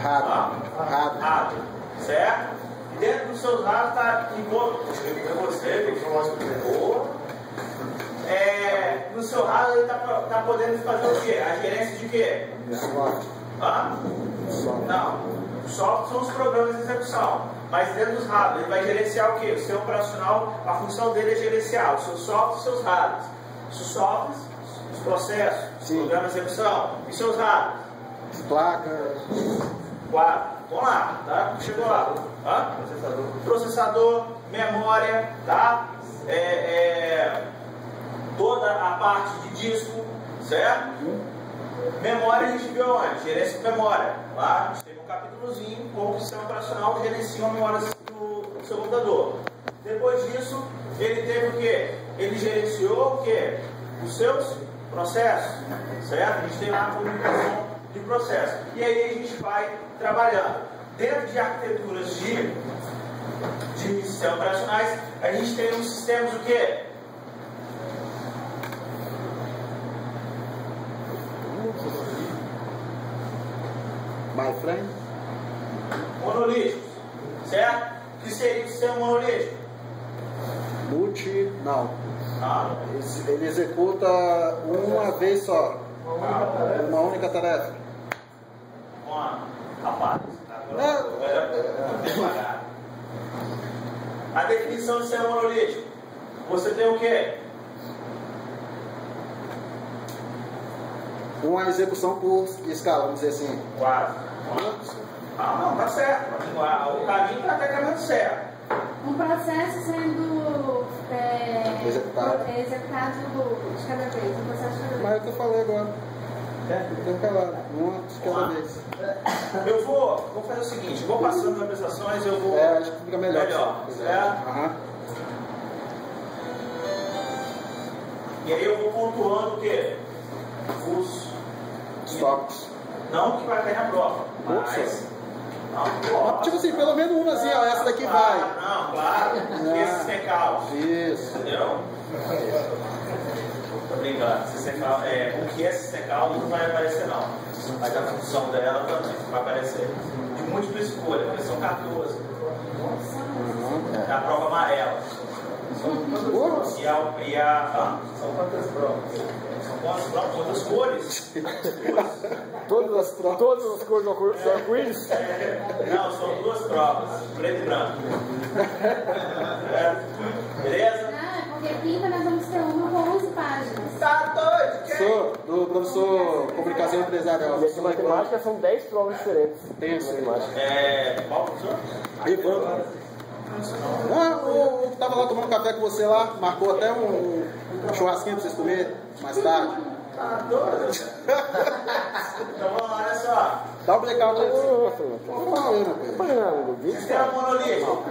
Rato. Certo? E dentro dos seus ratos está no seu rato ele está podendo fazer o quê? A gerência de quê? Não. Software são os programas de execução. Mas dentro dos hardware, ele vai gerenciar o quê? O seu operacional, a função dele é gerenciar os seus softwares e seus hardwares. Os softwares, os processos, os programas de execução e seus hardwares. Placas. 4. Vamos lá, tá? Chegou lá. Processador, memória, tá? Toda a parte de disco, certo? Memória a gente viu onde? Gerência de memória. Lá a gente teve um capítulozinho como o sistema operacional gerencia a memória do seu computador. Depois disso, ele teve o quê? Ele gerenciou o quê? Os seus processos, certo? A gente tem lá a comunicação de processo. E aí a gente vai trabalhando. Dentro de arquiteturas de sistemas operacionais, a gente tem os sistemas o quê? Monolíticos, certo? O que seria o sistema monolítico? Não. Ele executa uma vez só. Uma única tarefa. Rapaz. A definição de sistema monolítico. Você tem o quê? Uma execução por escala, vamos dizer assim. 4. Não, tá certo. O caminho está até caminhando certo. Um processo sendo executado de cada vez. Um processo de cada vez. Mas é o que eu falei agora. Uma de cada vez. Eu vou fazer o seguinte, vou passando as apresentações, eu vou... acho que fica melhor. Certo? E aí eu vou pontuando o quê? Os tópicos. Não que vai cair na prova, mas... Tipo assim, pelo menos uma assim, ó, essa daqui vai. Não, claro. Esses tem caos. Isso. Entendeu? Tô brincando. O que é sistema não vai aparecer não. Mas a função dela também vai aparecer. De múltipla escolha, porque são 14. É a prova amarela. São quantas provas? Quantas cores? Todas as cores do arco-íris? Não, são 2 provas, preto e branco. Beleza? Porque quinta nós vamos ter uma com 11 páginas. Tá doido? Do professor Comunicação Empresarial. E de matemática são 10 provas diferentes. Tem isso. Qual professor? Ivan. O que tava lá tomando café com você lá, marcou até um churrasquinho pra vocês comerem mais tarde. Tá doido? Então vamos lá, olha só. Dá um blackout aí. Sistema monolítico.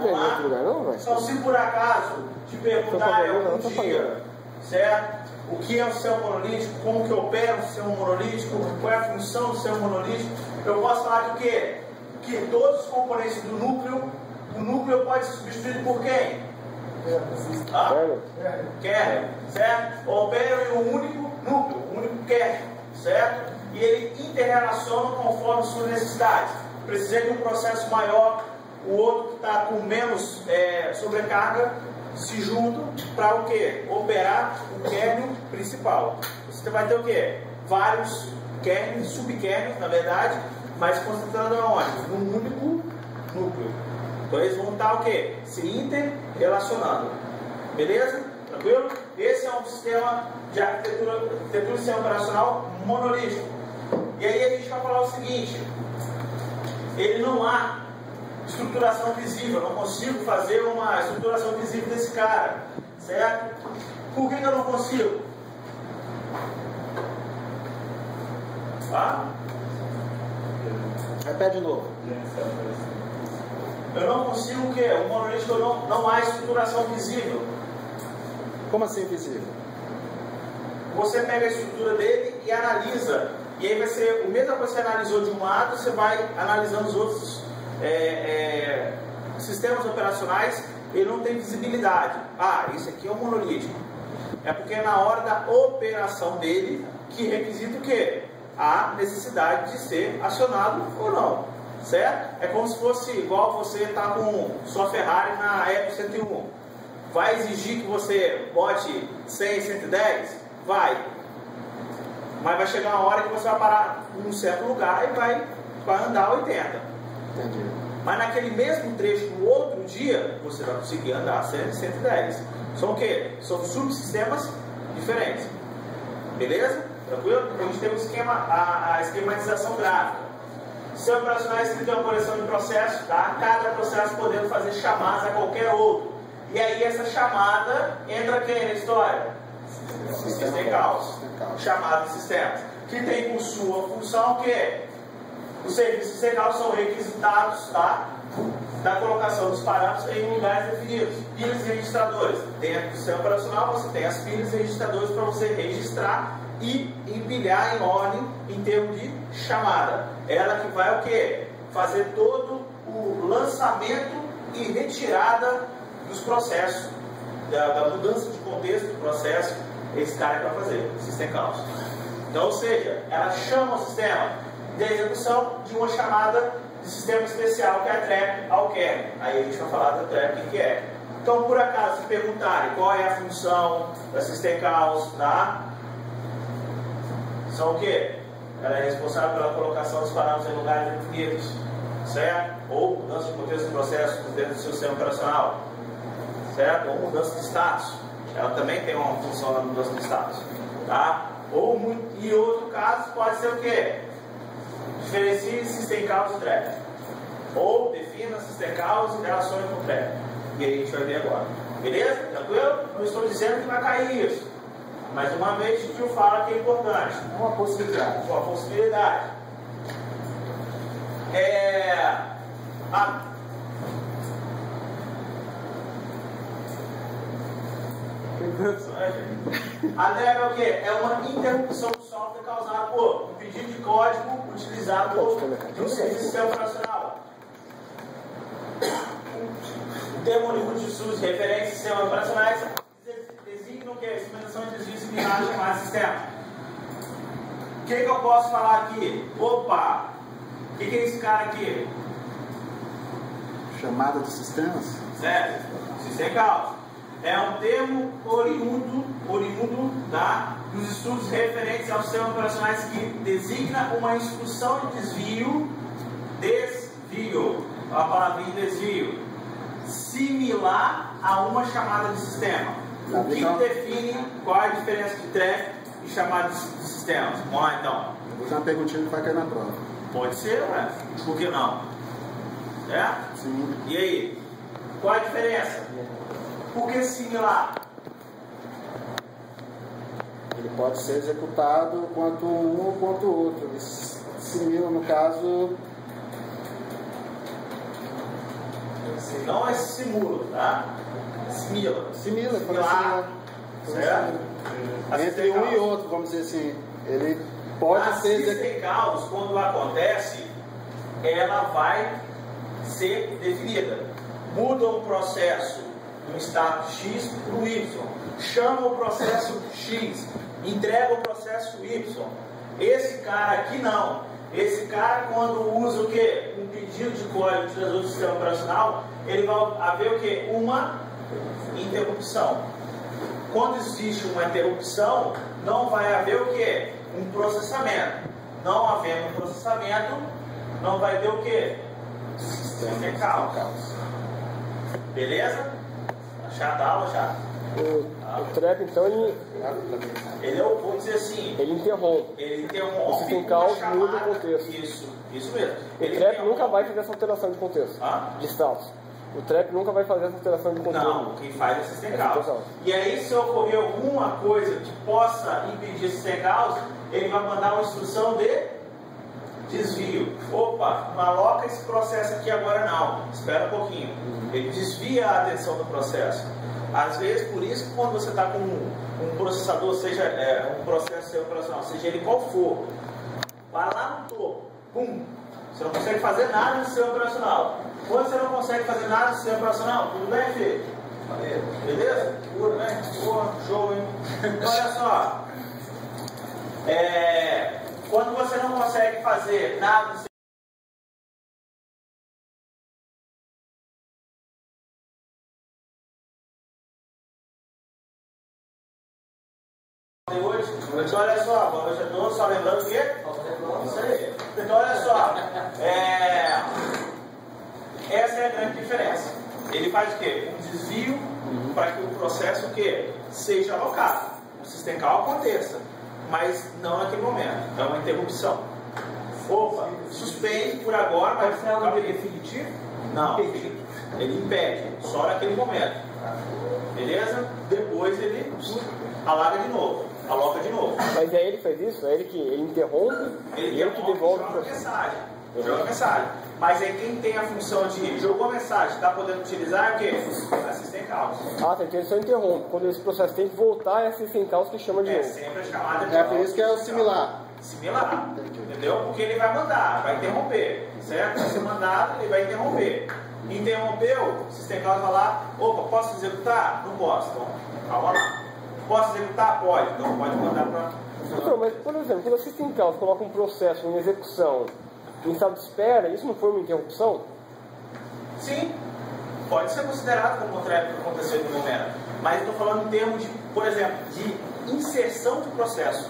Então, se por acaso te perguntarem algum dia, certo? O que é o sistema monolítico? Como que opera o sistema monolítico? Qual é a função do sistema monolítico? Eu posso falar de quê? Que todos os componentes do núcleo, o núcleo pode ser substituído por quem? Kernel, certo? Operam em um único núcleo, um único kernel, certo? E ele interrelaciona conforme suas necessidades. Precisa de um processo maior, o outro que está com menos sobrecarga se juntam para o quê? Operar o kernel principal. Você vai ter o quê? Vários kernels, subkernels, na verdade, mas concentrando aonde? Num único núcleo. Então eles vão estar o quê? Se interrelacionando. Beleza? Tranquilo? Esse é um sistema de arquitetura de sistema operacional monolítico. E aí a gente vai falar o seguinte: ele não há estruturação visível, eu não consigo fazer uma estruturação visível desse cara, certo? Por que eu não consigo? Repete de novo. Eu não consigo o quê? O monolítico não há estruturação visível. Como assim visível? Você pega a estrutura dele e analisa. E aí vai ser o mesmo que você analisou de um lado, você vai analisando os outros sistemas operacionais, ele não tem visibilidade. Isso aqui é um monolítico. É porque é na hora da operação dele que requisita o quê? a necessidade de ser acionado ou não, certo? É como se fosse igual você está com sua Ferrari na Eco 101. Vai exigir que você bote 100, 110? Vai. Mas vai chegar uma hora que você vai parar em um certo lugar e vai andar 80. Entendi. Mas naquele mesmo trecho, no outro dia, você vai conseguir andar 100, 110. São o quê? São subsistemas diferentes. Beleza? Tranquilo? A gente tem um esquema, a esquematização gráfica. Sistemas operacionais que tem uma coleção de processos, tá? Cada processo podendo fazer chamadas a qualquer outro. E aí essa chamada entra quem na história? Sistema caos. Chamada de sistemas. Que tem por sua função o quê? Os serviços de caos são requisitados, tá? Da colocação dos parâmetros em lugares definidos. Pilhas e registradores. Dentro do sistema operacional você tem as pilhas e registradores para você registrar e empilhar em ordem em termos de chamada. Ela que vai o quê? Fazer todo o lançamento e retirada dos processos, da mudança de contexto do processo, esse cara vai fazer, System Calls. Então, ou seja, ela chama o sistema de execução de uma chamada de sistema especial que é a trap ao kernel. Aí a gente vai falar da trap, o que é. Então, por acaso, se perguntarem qual é a função da System Calls, tá? São o quê? Ela é responsável pela colocação dos parâmetros em lugares definidos, certo? Ou mudança de contexto do processo dentro do seu sistema operacional, certo? Ou mudança de status. Ela também tem uma função na mudança de status, tá? E outro caso pode ser o quê? Diferencie System Calls e Trap. Ou defina System Calls e relacione com Trap. E aí a gente vai ver agora. Beleza? Tranquilo? Não estou dizendo que vai cair isso. Mas uma vez o tio fala que é importante. Uma possibilidade. Uma possibilidade. A DEV é o quê? É uma interrupção do software causada por um pedido de código utilizado por um sistema operacional. O termo único de uso de referência a sistemas operacionais designam que a implementação de desvio similar de mais sistema. O que eu posso falar aqui? Opa! O que é esse cara aqui? Chamada de sistemas? Certo? System Calls. É um termo oriundo dos estudos referentes aos sistemas operacionais que designa uma instrução de desvio, a palavrinha desvio, similar a uma chamada de sistema. O que define qual é a diferença de trap e chamada de sistemas? Vamos lá então. Vou fazer uma perguntinha que vai cair na prova. Pode ser, né? Por que não? É? Sim. E aí? Qual é a diferença? Por que similar? Ele pode ser executado quanto um ou quanto outro. Ele simila, no caso. Não é simula, tá? Simila. Simila, Similar. Certo? Entre um e outro, vamos dizer assim. Ele pode ser executado. System Calls, quando acontece, ela vai ser definida. Muda o processo do estado X para o Y. Chama o processo X. Entrega o processo Y. Esse cara aqui não. Esse cara, quando usa o quê? Um pedido de código utilizador do sistema operacional, ele vai haver o quê? Uma interrupção. Quando existe uma interrupção, não vai haver o quê? Um processamento. Não havendo um processamento, não vai ter o quê? System Calls. Beleza? Chato a aula, chato. O trap, então, ele Ele é o, vou dizer assim, interrompe. ele interrompe O System uma Calls chamada. muda o contexto. Isso mesmo. O Ele trap interrompe- nunca vai fazer essa alteração de contexto, de status. O trap nunca vai fazer essa alteração de controle. Não, quem faz é o System É Calls. System Calls. E aí, se ocorrer alguma coisa que possa impedir esse System Calls, ele vai mandar uma instrução de desvio. Opa, não aloca esse processo aqui agora não. Espera um pouquinho. Ele desvia a atenção do processo. Às vezes, por isso que quando você está com um processador, seja um processo operacional, seja ele qual for, vai lá no topo, pum, você não consegue fazer nada no sistema operacional. Quando você não consegue fazer nada no sistema operacional, tudo bem, filho? Beleza? Pura, né? Boa, show, hein? Olha só. quando você não consegue fazer nada do hoje, então olha só, boa noite a todos, só lembrando que isso aí. Então olha só, essa é a grande diferença. Ele faz o quê? Um desvio para que o processo o quê? Seja alocado, o system call aconteça, mas não naquele momento, é uma interrupção. Opa, suspende por agora, vai ficar um definitivo? Não, ele impede, só naquele momento. Beleza? Depois ele alaga de novo, aloca de novo. Mas é ele que faz isso? É ele que interrompe? Ele que devolve joga mensagem. Joga mensagem. Mas aí quem tem a função de jogou a mensagem, está podendo utilizar é o quê? Assistem caos. Ah, tá, então ele só interrompe. Quando esse processo tem que voltar, é assistem caos que chama de novo. Sempre a chamada de É por isso que é o similar. Similar. Entendeu? Porque ele vai mandar, vai interromper. Certo? Vai ser mandado, ele vai interromper. Interrompeu, o sistema caos vai lá, opa, posso executar? Não posso. Então, calma lá. Posso executar? Pode. Então pode mandar para... Então, mas, por exemplo, quando a System Call coloca um processo em execução em estado de espera, isso não foi uma interrupção? Sim, pode ser considerado como contrário do que aconteceu no momento. Mas estou falando em termos de, por exemplo, de inserção de processo.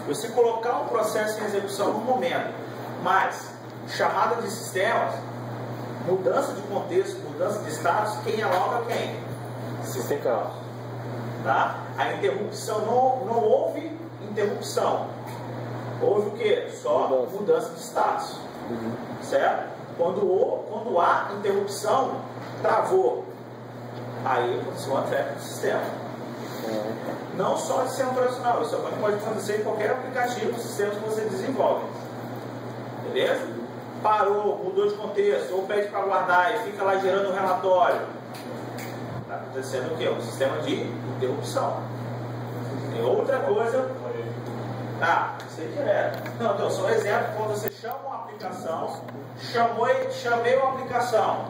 Você colocar um processo em execução no momento, mas chamada de sistemas, mudança de contexto, mudança de status, quem aloca quem? System Call. Tá? A interrupção, não houve interrupção. Houve o quê? Só mudança de status. Certo? Quando há interrupção, travou. Aí aconteceu uma trava do sistema. Não só de sistema operacional, isso pode acontecer em qualquer aplicativo, sistema que você desenvolve. Beleza? Parou, mudou de contexto, ou pede para guardar e fica lá gerando um relatório. Está acontecendo o quê? Um sistema de interrupção. Tem outra coisa. Isso é direto. Não, então, só um exemplo, quando você chama uma aplicação, chamei uma aplicação,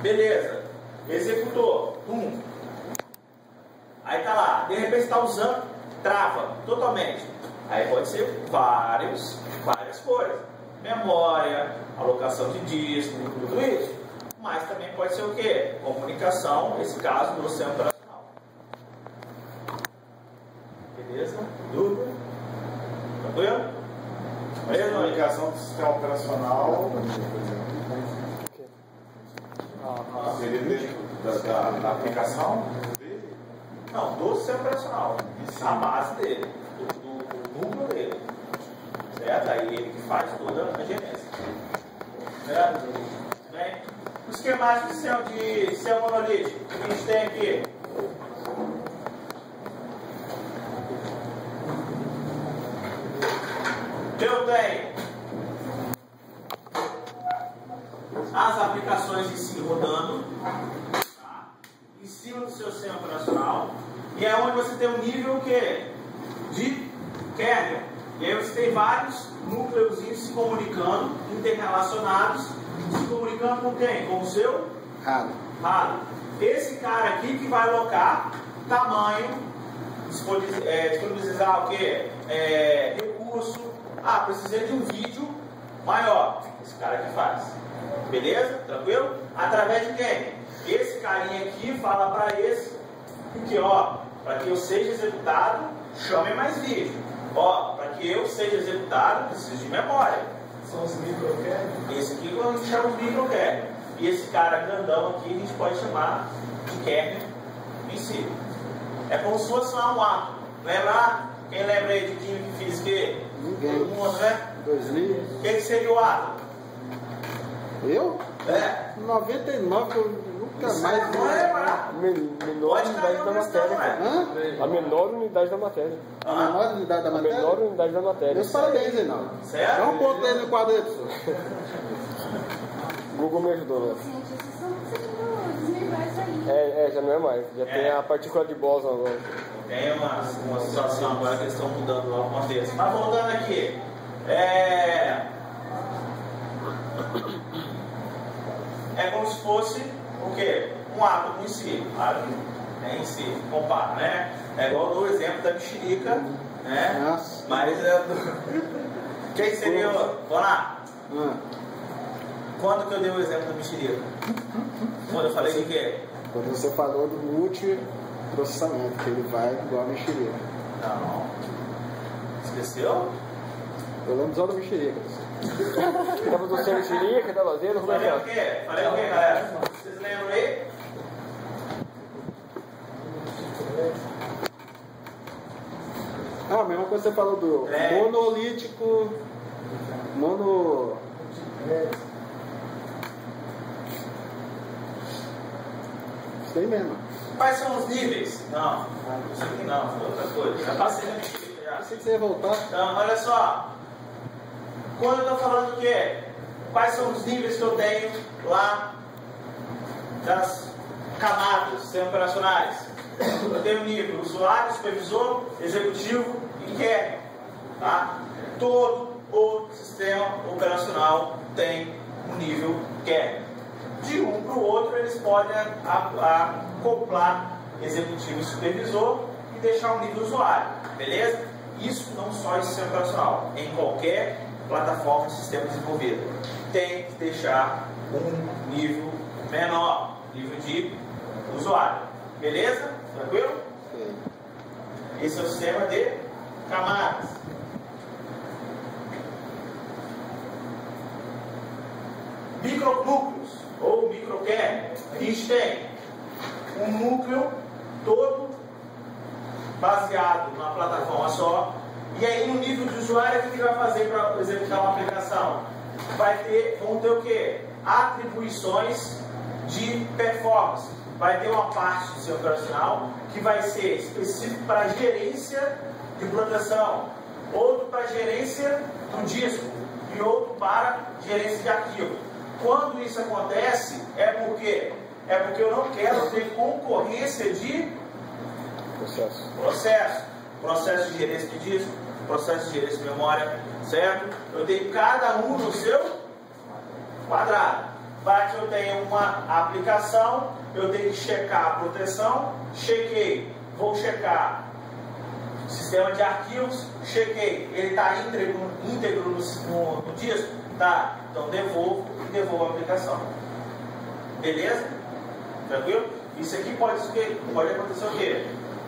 beleza, executou, aí tá lá, de repente está usando, trava, totalmente. Aí pode ser várias coisas, memória, alocação de disco, tudo isso. Mas também pode ser o quê? Comunicação, nesse caso, do sistema operacional. Beleza? Dúvida? Tranquilo? Comunicação do sistema operacional seria dentro da aplicação dele? Não, do sistema operacional. A base dele, do núcleo dele. Certo? Aí ele que faz toda a gerência. Certo? Bem, o esquemático de sistema monolítico que a gente tem aqui. Eu tenho as aplicações em si rodando, tá? Em cima do seu sistema operacional, e é onde você tem um nível o quê? De kernel. E aí você tem vários núcleozinhos se comunicando, interrelacionados, se comunicando com quem? Com o seu hardware. Esse cara aqui que vai alocar tamanho, disponibilizar o quê? Recurso. Precisei de um vídeo maior. Esse cara aqui faz. Beleza? Tranquilo? Através de quem? Esse carinha aqui fala para esse que, para que eu seja executado, chame mais vídeo. Para que eu seja executado, preciso de memória. São os microkernels. Esse aqui a gente chama de microkernel. E esse cara grandão aqui a gente pode chamar de kernel em si. É como se fosse um átomo. Lembra? Quem lembra aí de química e física? Ninguém. Todo mundo, né? 2000. O que seria o átomo? Eu? 99 que eu nunca mais vi. Não lembra? Menor unidade da matéria, cara. A menor unidade da matéria. A menor unidade da A matéria? menor unidade da matéria. Meus parabéns, Reinaldo. Certo? Dá um ponto aí no quadro aí, professor. Google me ajudou, né? Os cientistas estão conseguindo desmembrar isso aí. Já não é mais. Já tem a partícula de Bóson agora. Tem uma situação agora que eles estão mudando lá o contexto. Mas voltando aqui. É como se fosse o quê? Um átomo em si. Claro que em si, compara, né? É igual no exemplo da mexerica, né? Nossa. Mas que seria? Vamos lá. Quando que eu dei o exemplo do mexerico? Quando eu falei de quê? Quando você falou do multiprocessamento, que ele vai igual a mexerica. Não. Esqueceu? Eu lembro só da mexerica. Estava do seu mexerica, da lazeira, como é que Falei o quê? Falei o quê, galera? Vocês lembram aí? Ah, a mesma coisa que você falou do monolítico, Isso aí mesmo. Quais são os níveis? Não, isso aqui não, foi outra coisa. Já passei na mexerica já. Pensei que você ia voltar. Então, olha só. Quando eu estou falando o quê? Quais são os níveis que eu tenho lá das camadas sistemas operacionais? Eu tenho o nível usuário, supervisor, executivo e kernel. Tá? Todo o sistema operacional tem um nível kernel. De um para o outro, eles podem acoplar executivo e supervisor e deixar um nível usuário. Beleza? Isso não só em sistema operacional. Em qualquer plataforma de sistema desenvolvido, tem que deixar um nível menor, nível de usuário. Beleza? Tranquilo? Sim. Esse é o sistema de camadas. Micronúcleos ou microkernel. A gente tem um núcleo todo baseado numa plataforma só. E aí no nível de usuário, o que ele vai fazer para executar uma aplicação? Vão ter o quê? Atribuições de performance. Vai ter uma parte do sistema operacional que vai ser específico para gerência de implantação, outro para gerência do disco e outro para gerência de arquivo. Quando isso acontece, é porque eu não quero ter concorrência de processo de gerência de disco, processo de gerência de memória, certo? Eu tenho cada um no seu quadrado. Para que eu tenha uma aplicação, eu tenho que checar a proteção, chequei, vou checar o sistema de arquivos, chequei, ele está íntegro no disco? Tá, então devolvo a aplicação. Beleza? Tranquilo? Isso aqui pode acontecer o quê?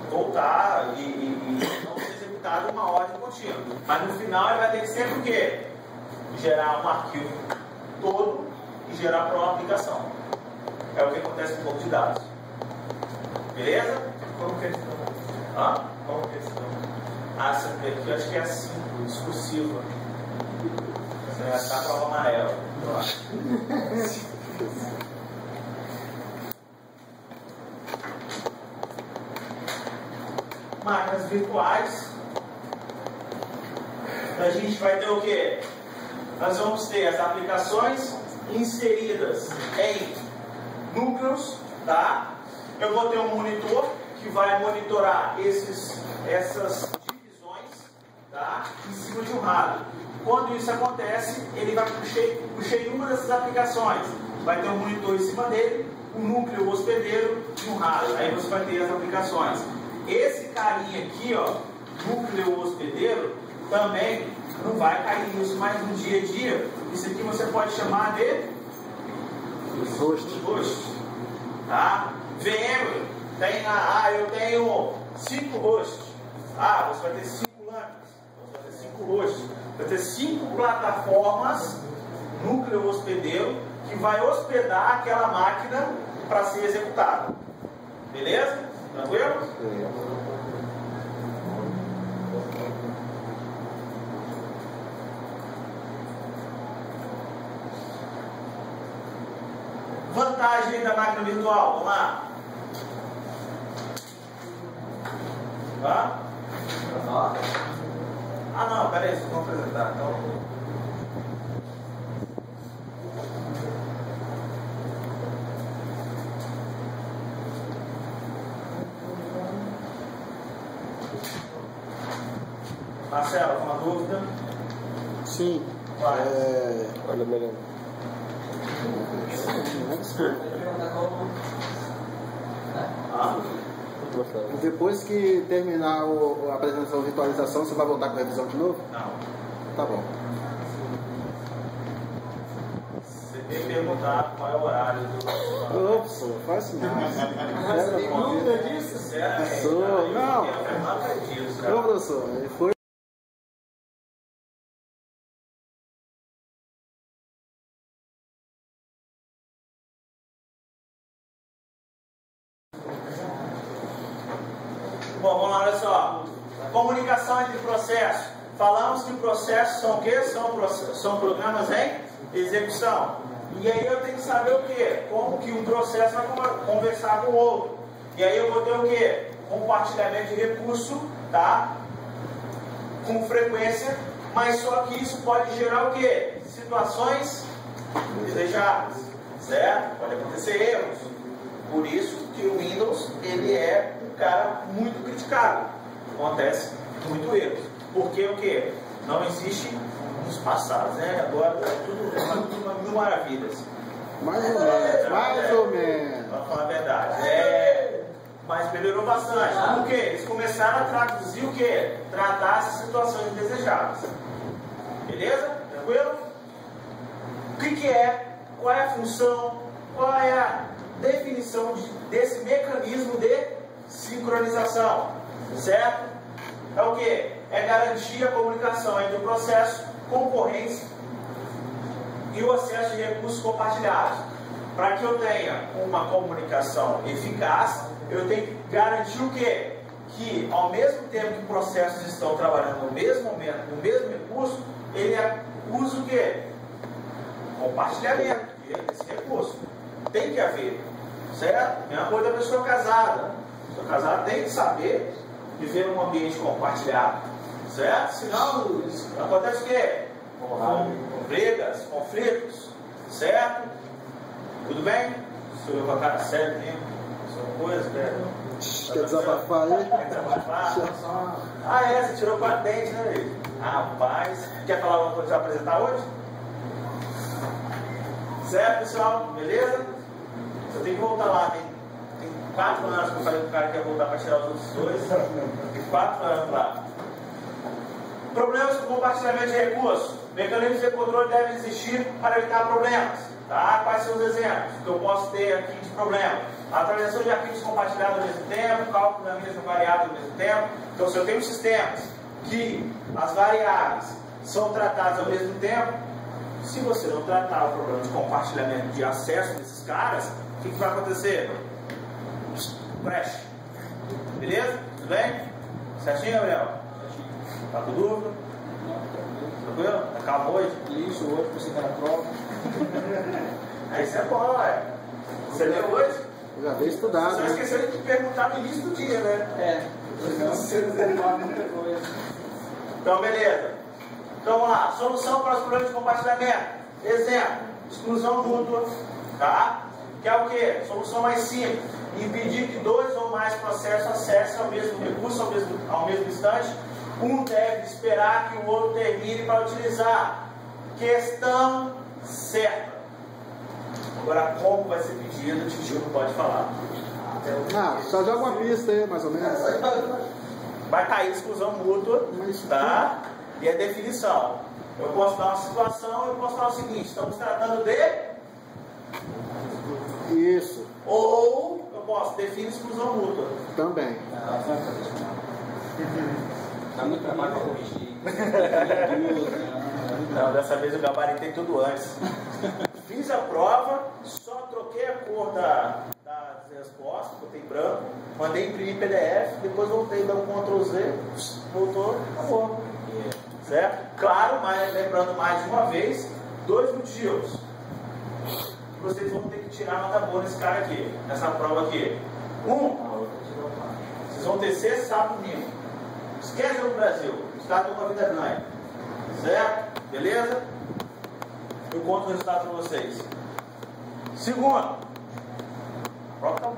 Voltar e não ser executado uma ordem contínua. Mas no final ele vai ter que sempre o quê? Gerar um arquivo todo e gerar para uma aplicação. É o que acontece com o banco de dados. Beleza? Como que é isso? Como que é isso? Essa aqui eu acho que é assim, discursiva. Você vai estar a prova amarela, eu acho. Máquinas virtuais. A gente vai ter o quê? Nós vamos ter as aplicações inseridas em núcleos, tá? Eu vou ter um monitor que vai monitorar essas divisões, tá? Em cima de um hardware. Quando isso acontece, ele vai puxar em uma dessas aplicações. Vai ter um monitor em cima dele, um núcleo hospedeiro e um hardware. Aí você vai ter as aplicações. Esse carinha aqui, ó, núcleo hospedeiro, também não vai cair nisso, mas no dia a dia, isso aqui você pode chamar de host. Tá? VM, eu tenho 5 hosts. Você vai ter 5 lâmpadas, você vai ter 5 hosts. Vai ter 5 plataformas, núcleo hospedeiro, que vai hospedar aquela máquina para ser executada. Beleza? Tranquilo? Vantagem da máquina virtual, vamos lá. Não, peraí, vocês vão apresentar, então. Marcelo, alguma dúvida? Sim. Olha melhor. Depois que terminar a apresentação de virtualização, você vai voltar com a revisão de novo? Não. Tá bom. me perguntar qual é o horário do Ô, professor, faz isso não. Você tem dúvida disso? Sinceramente. Não. Não acredito, cara. Ô, professor, foi. Bom, vamos lá, olha só. Comunicação entre processos. Falamos que processos são o quê? São programas em execução. E aí eu tenho que saber o quê? Como que um processo vai conversar com o outro. E aí eu vou ter o quê? Compartilhamento de recurso, tá? Com frequência, mas só que isso pode gerar o quê? Situações indesejáveis, certo? Pode acontecer erros. Por isso que o Windows, ele é um cara muito criticado. Acontece muito erros. Porque o quê? Não existe nos passados, né? Agora é tudo mil maravilhas. Mais ou menos, mais ou menos. Pra falar a verdade. Mas melhorou bastante. Por quê? Eles começaram a traduzir o quê? Tratar essas situações indesejáveis. Beleza? Tranquilo? O que é? Qual é a função? Qual é a definição desse mecanismo de sincronização? Certo? É o que? É garantir a comunicação entre o processo, concorrência e o acesso de recursos compartilhados. Para que eu tenha uma comunicação eficaz, eu tenho que garantir o quê? Que ao mesmo tempo que processos estão trabalhando no mesmo momento, no mesmo recurso, ele usa o quê? Compartilhamento desse recurso. Tem que haver, certo? Mesma coisa da pessoa casada. A pessoa casada tem que saber viver num ambiente compartilhado, certo? Senão acontece o quê? Brigas, conflitos, certo? Tudo bem? Estou eu com a cara séria mesmo. São coisas, né? Quer desabafar aí? Quer desabafar? Você tirou 4 dentes, né, Luiz? Rapaz, quer falar alguma coisa que vai apresentar hoje? Certo, pessoal? Beleza? Só tem que voltar lá, tem 4 anos que eu falei que o cara quer voltar para tirar os outros 2. Tem 4 anos lá. Problemas com compartilhamento de recursos. Mecanismos de controle devem existir para evitar problemas. Tá? Quais são os exemplos que eu posso ter aqui de problema? Atualização de arquivos compartilhados ao mesmo tempo, cálculo da mesma variável ao mesmo tempo. Então, se eu tenho sistemas que as variáveis são tratadas ao mesmo tempo, se você não tratar o problema de compartilhamento de acesso desses caras, o que vai acontecer? Crash. Beleza? Tudo bem? Certinho, Gabriel? Tá com dúvida? Tranquilo? Acabou hoje? Isso, hoje você está na prova. Aí isso é bom, ué. Você leu hoje? Já veio estudado. Você esqueceu de perguntar no início do dia, né? Você reservar muita coisa. Então, beleza. Então, vamos lá. Solução para os problemas de compartilhamento. Exemplo, exclusão mútua, tá? Que é o quê? Solução mais simples. Impedir que 2 ou mais processos acessem ao mesmo recurso ao mesmo instante. Um deve esperar que o outro termine para utilizar. Questão certa. Agora, como vai ser pedido, o tio não pode falar. Só joga uma pista aí, mais ou menos. Vai cair exclusão mútua, tá? E a definição. Eu posso dar uma situação, eu posso falar o seguinte: estamos tratando de... Isso. Ou eu posso definir exclusão mútua. Também. Dá muito trabalho para corrigir. Não, dessa vez eu gabaritei tudo antes. Fiz a prova, só troquei a cor das respostas, botei branco, mandei imprimir PDF, depois voltei, dando um Ctrl Z, voltou, acabou. Certo? Claro, mas lembrando mais de uma vez, 2 motivos. Vocês vão ter que tirar nota boa nesse cara aqui, nessa prova aqui. Vocês vão ter sexta, sábado, domingo. Esquece do Brasil, os caras estão com a vida ganha. Certo? Beleza? Eu conto o resultado para vocês. Segundo, a prova está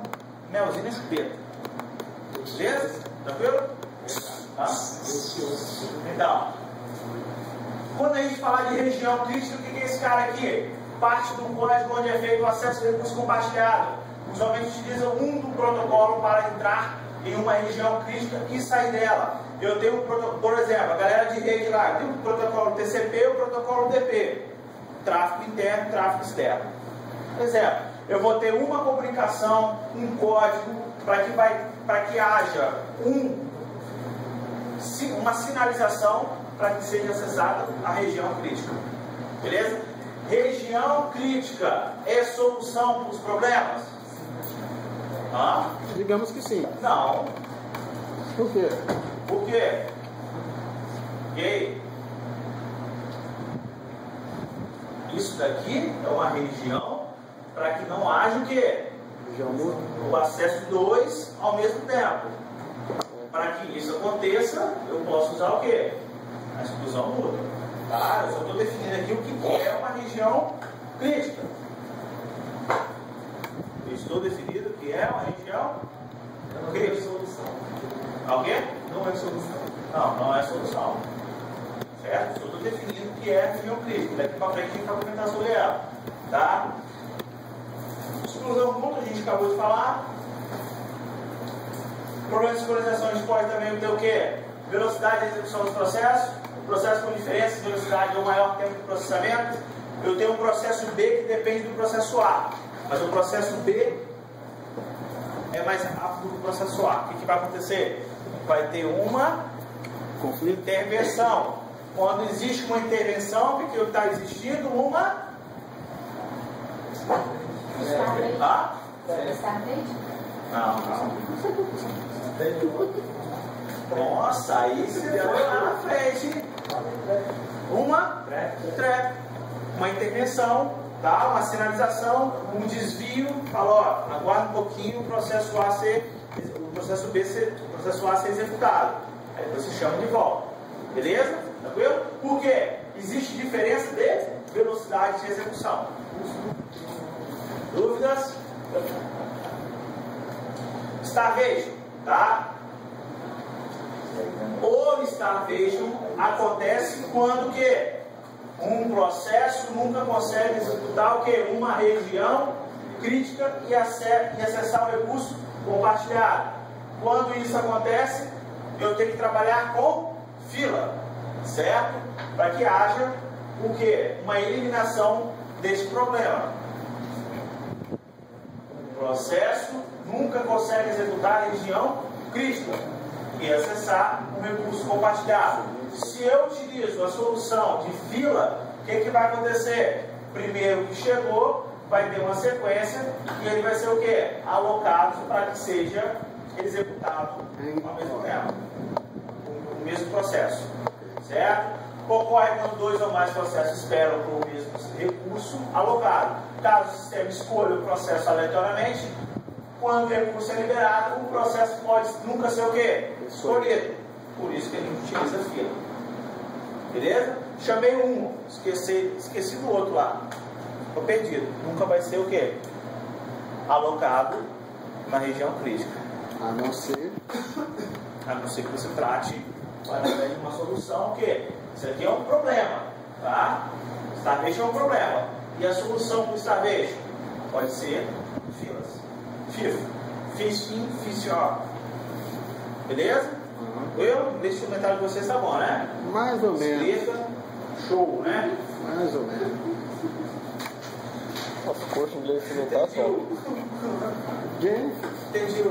melzinho nesse peito. Beleza? Tranquilo? Tá? Então, quando a gente falar de região crítica, o que é esse cara aqui? Parte do código onde é feito o acesso a recurso compartilhado. Usualmente utiliza do protocolo para entrar em uma região crítica e sair dela. Eu tenho um protocolo, por exemplo, a galera de rede lá, tem o protocolo TCP e o protocolo DP. tráfego interno e tráfego externo. Por exemplo, eu vou ter uma comunicação, um código, para que haja uma sinalização para que seja acessada a região crítica. Beleza? Região crítica é solução para os problemas? Digamos que sim. Não. Por quê? Por quê? E aí? Isso daqui é uma região para que não haja o quê? O acesso de dois ao mesmo tempo. Para que isso aconteça, eu posso usar o quê? A exclusão mútua. Tá? Eu só estou definindo aqui o que é uma região crítica. Eu estou definindo o que é uma região crítica. Alguém? Não é solução. Não é solução. Certo? Eu estou definindo o que é a região crítica. Daqui para frente a gente vai comentar sobre ela. Tá? Exclusão mútua, a gente acabou de falar. Problema de sincronização, a gente pode também ter o quê? Velocidade de execução dos processos. Processo com diferença de velocidade ou maior tempo de processamento. Eu tenho um processo B que depende do processo A. Mas o processo B é mais rápido que o processo A. O que vai acontecer? Vai ter uma intervenção. Quando existe uma intervenção, o que está existindo? Uma... Não. Nossa, aí você deu lá na frente. Uma intervenção, tá? Uma sinalização, um desvio. Fala, ó, aguarda um pouquinho o processo B ser executado. Aí você chama de volta. Beleza? Tranquilo? Por quê? Existe diferença de velocidade de execução. Dúvidas? Starvation, tá? O starvation acontece quando que um processo nunca consegue executar o que? Uma região crítica e acessar o recurso compartilhado. Quando isso acontece, eu tenho que trabalhar com fila, certo? Para que haja o que? Uma eliminação desse problema. O processo nunca consegue executar a região crítica e acessar um recurso compartilhado. Se eu utilizo a solução de fila, o que vai acontecer? Primeiro que chegou, vai ter uma sequência e ele vai ser o quê? Alocado para que seja executado ao mesmo tempo. O mesmo processo. Certo? Ocorre quando dois ou mais processos esperam por o mesmo recurso alocado. Caso o sistema escolha o processo aleatoriamente, quando o recurso é liberado, o processo pode nunca ser o quê? Escolhido. Por isso que a gente utiliza a fila. Beleza? Chamei um, esqueci do outro lá. Estou perdido. Nunca vai ser o quê? Alocado na região crítica. A não ser que você trate através de uma solução que isso aqui é um problema, tá? Starvation é um problema. E a solução para o Starvation pode ser filas. FIF. Fish-in, fish-off. Beleza? Deixa o comentário de vocês, tá bom, né? mais ou menos. Explica. Show, né? Mais ou menos. Nossa, curso de inglês instrumentação. Entendi.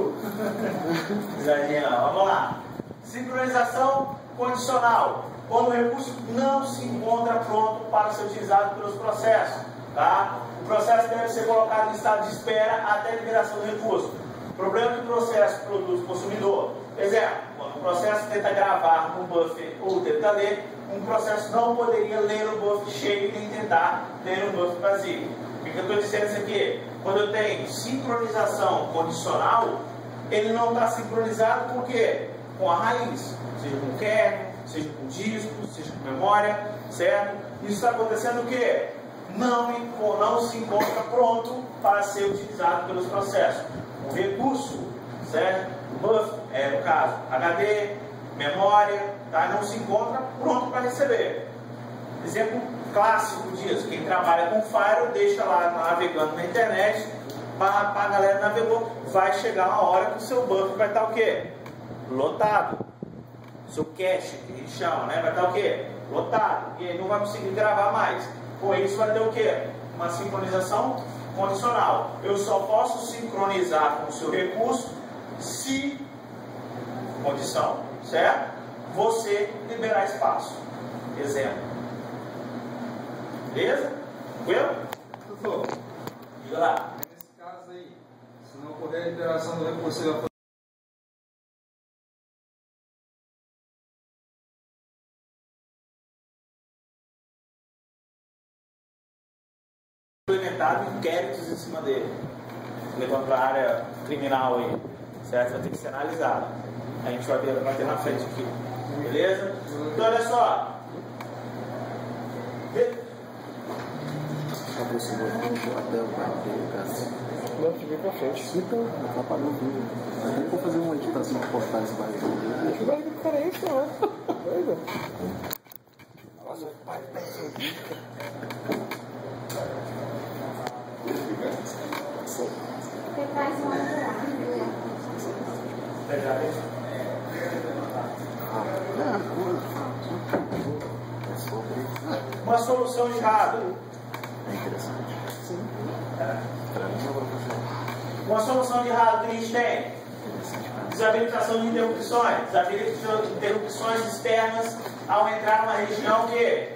Vamos lá. Sincronização condicional. Quando o recurso não se encontra pronto para ser utilizado pelos processos. Tá? O processo deve ser colocado em estado de espera até a liberação do recurso. O problema que o processo produz o consumidor. Exemplo, quando o processo tenta gravar no buffer ou tenta ler, um processo não poderia ler o buffer cheio nem tentar ler o buffer vazio. O que eu estou dizendo isso aqui? Quando eu tenho sincronização condicional, ele não está sincronizado por quê? Com a raiz, seja com kernel, seja com disco, seja com memória, certo? Isso está acontecendo o quê? Não se encontra pronto para ser utilizado pelos processos. O recurso, certo? O buffer, no caso, HD, memória, tá? Não se encontra pronto para receber. Exemplo clássico disso, quem trabalha com Firewall deixa lá navegando na internet, a galera navegou, vai chegar uma hora que o seu buffer vai estar o quê? Lotado. Seu cache, que a gente chama, né? Vai estar o quê? Lotado. E aí não vai conseguir gravar mais. Com isso vai ter o quê? Uma sincronização condicional. Eu só posso sincronizar com o seu recurso se, condição, certo? Você liberar espaço. Exemplo. Beleza? Tranquilo? Doutor, Diga lá. nesse caso aí, se não ocorrer a liberação do recurso, ele vai implementado inquéritos em cima dele, levando para a área criminal aí, certo? Vai ter que ser analisado. A gente vai ter na frente aqui, beleza? Então olha só. Não, te vi pra frente. Então, atrapalhou o vídeo. Eu vou fazer uma editação para postar esse barulho. Que barulho do cara é esse, né? Doido. Nossa, pai, Você faz uma Uma solução de hardware. É interessante. Sim. Uma solução de hardware que a gente tem. Desabilitação de interrupções. Desabilitação de interrupções externas ao entrar numa região que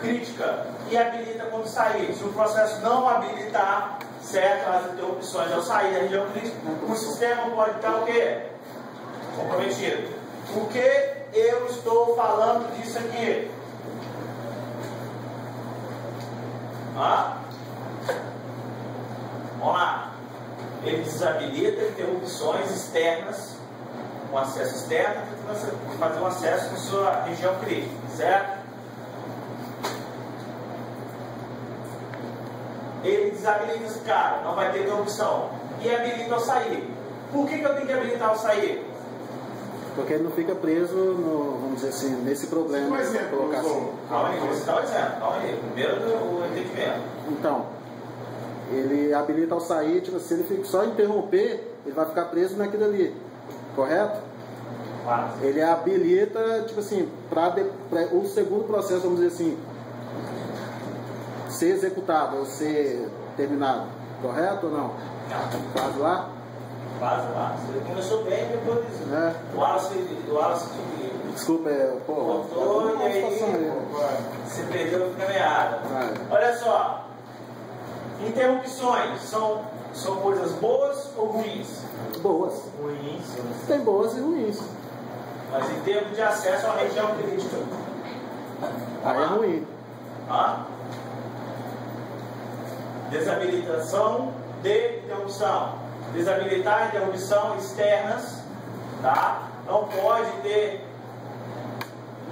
crítica e habilita quando sair. Se o processo não habilitar, certo, as interrupções ao sair da região crítica, o sistema pode estar o quê? Comprometido. Por que eu estou falando disso aqui? Vamos lá. Ele desabilita interrupções externas, um acesso externo, fazer um acesso na sua região crítica, certo? Ele desabilita esse cara, não vai ter interrupção. E habilita ao sair. Por que eu tenho que habilitar ao sair? Porque ele não fica preso, no, vamos dizer assim, nesse problema. Um exemplo, Assim. Calma aí, você está dizendo, calma aí. Primeiro o entendimento. Então, ele habilita ao sair, tipo, se ele fica só interromper, ele vai ficar preso naquilo ali. Correto? Ele habilita, tipo assim, para o segundo processo, vamos dizer assim, ser executado ou ser terminado. Correto ou não? Faz lá? Faz lá. Você começou bem, depois o Wallace desculpa, voltou e aí se perdeu e fica meado. Olha só. Interrupções são coisas boas ou ruins? Boas. Ruins. Tem boas e ruins. Mas em termos de acesso à região crítica. Aí é ruim. Desabilitação de interrupção. Desabilitar interrupção externas, tá? Não pode ter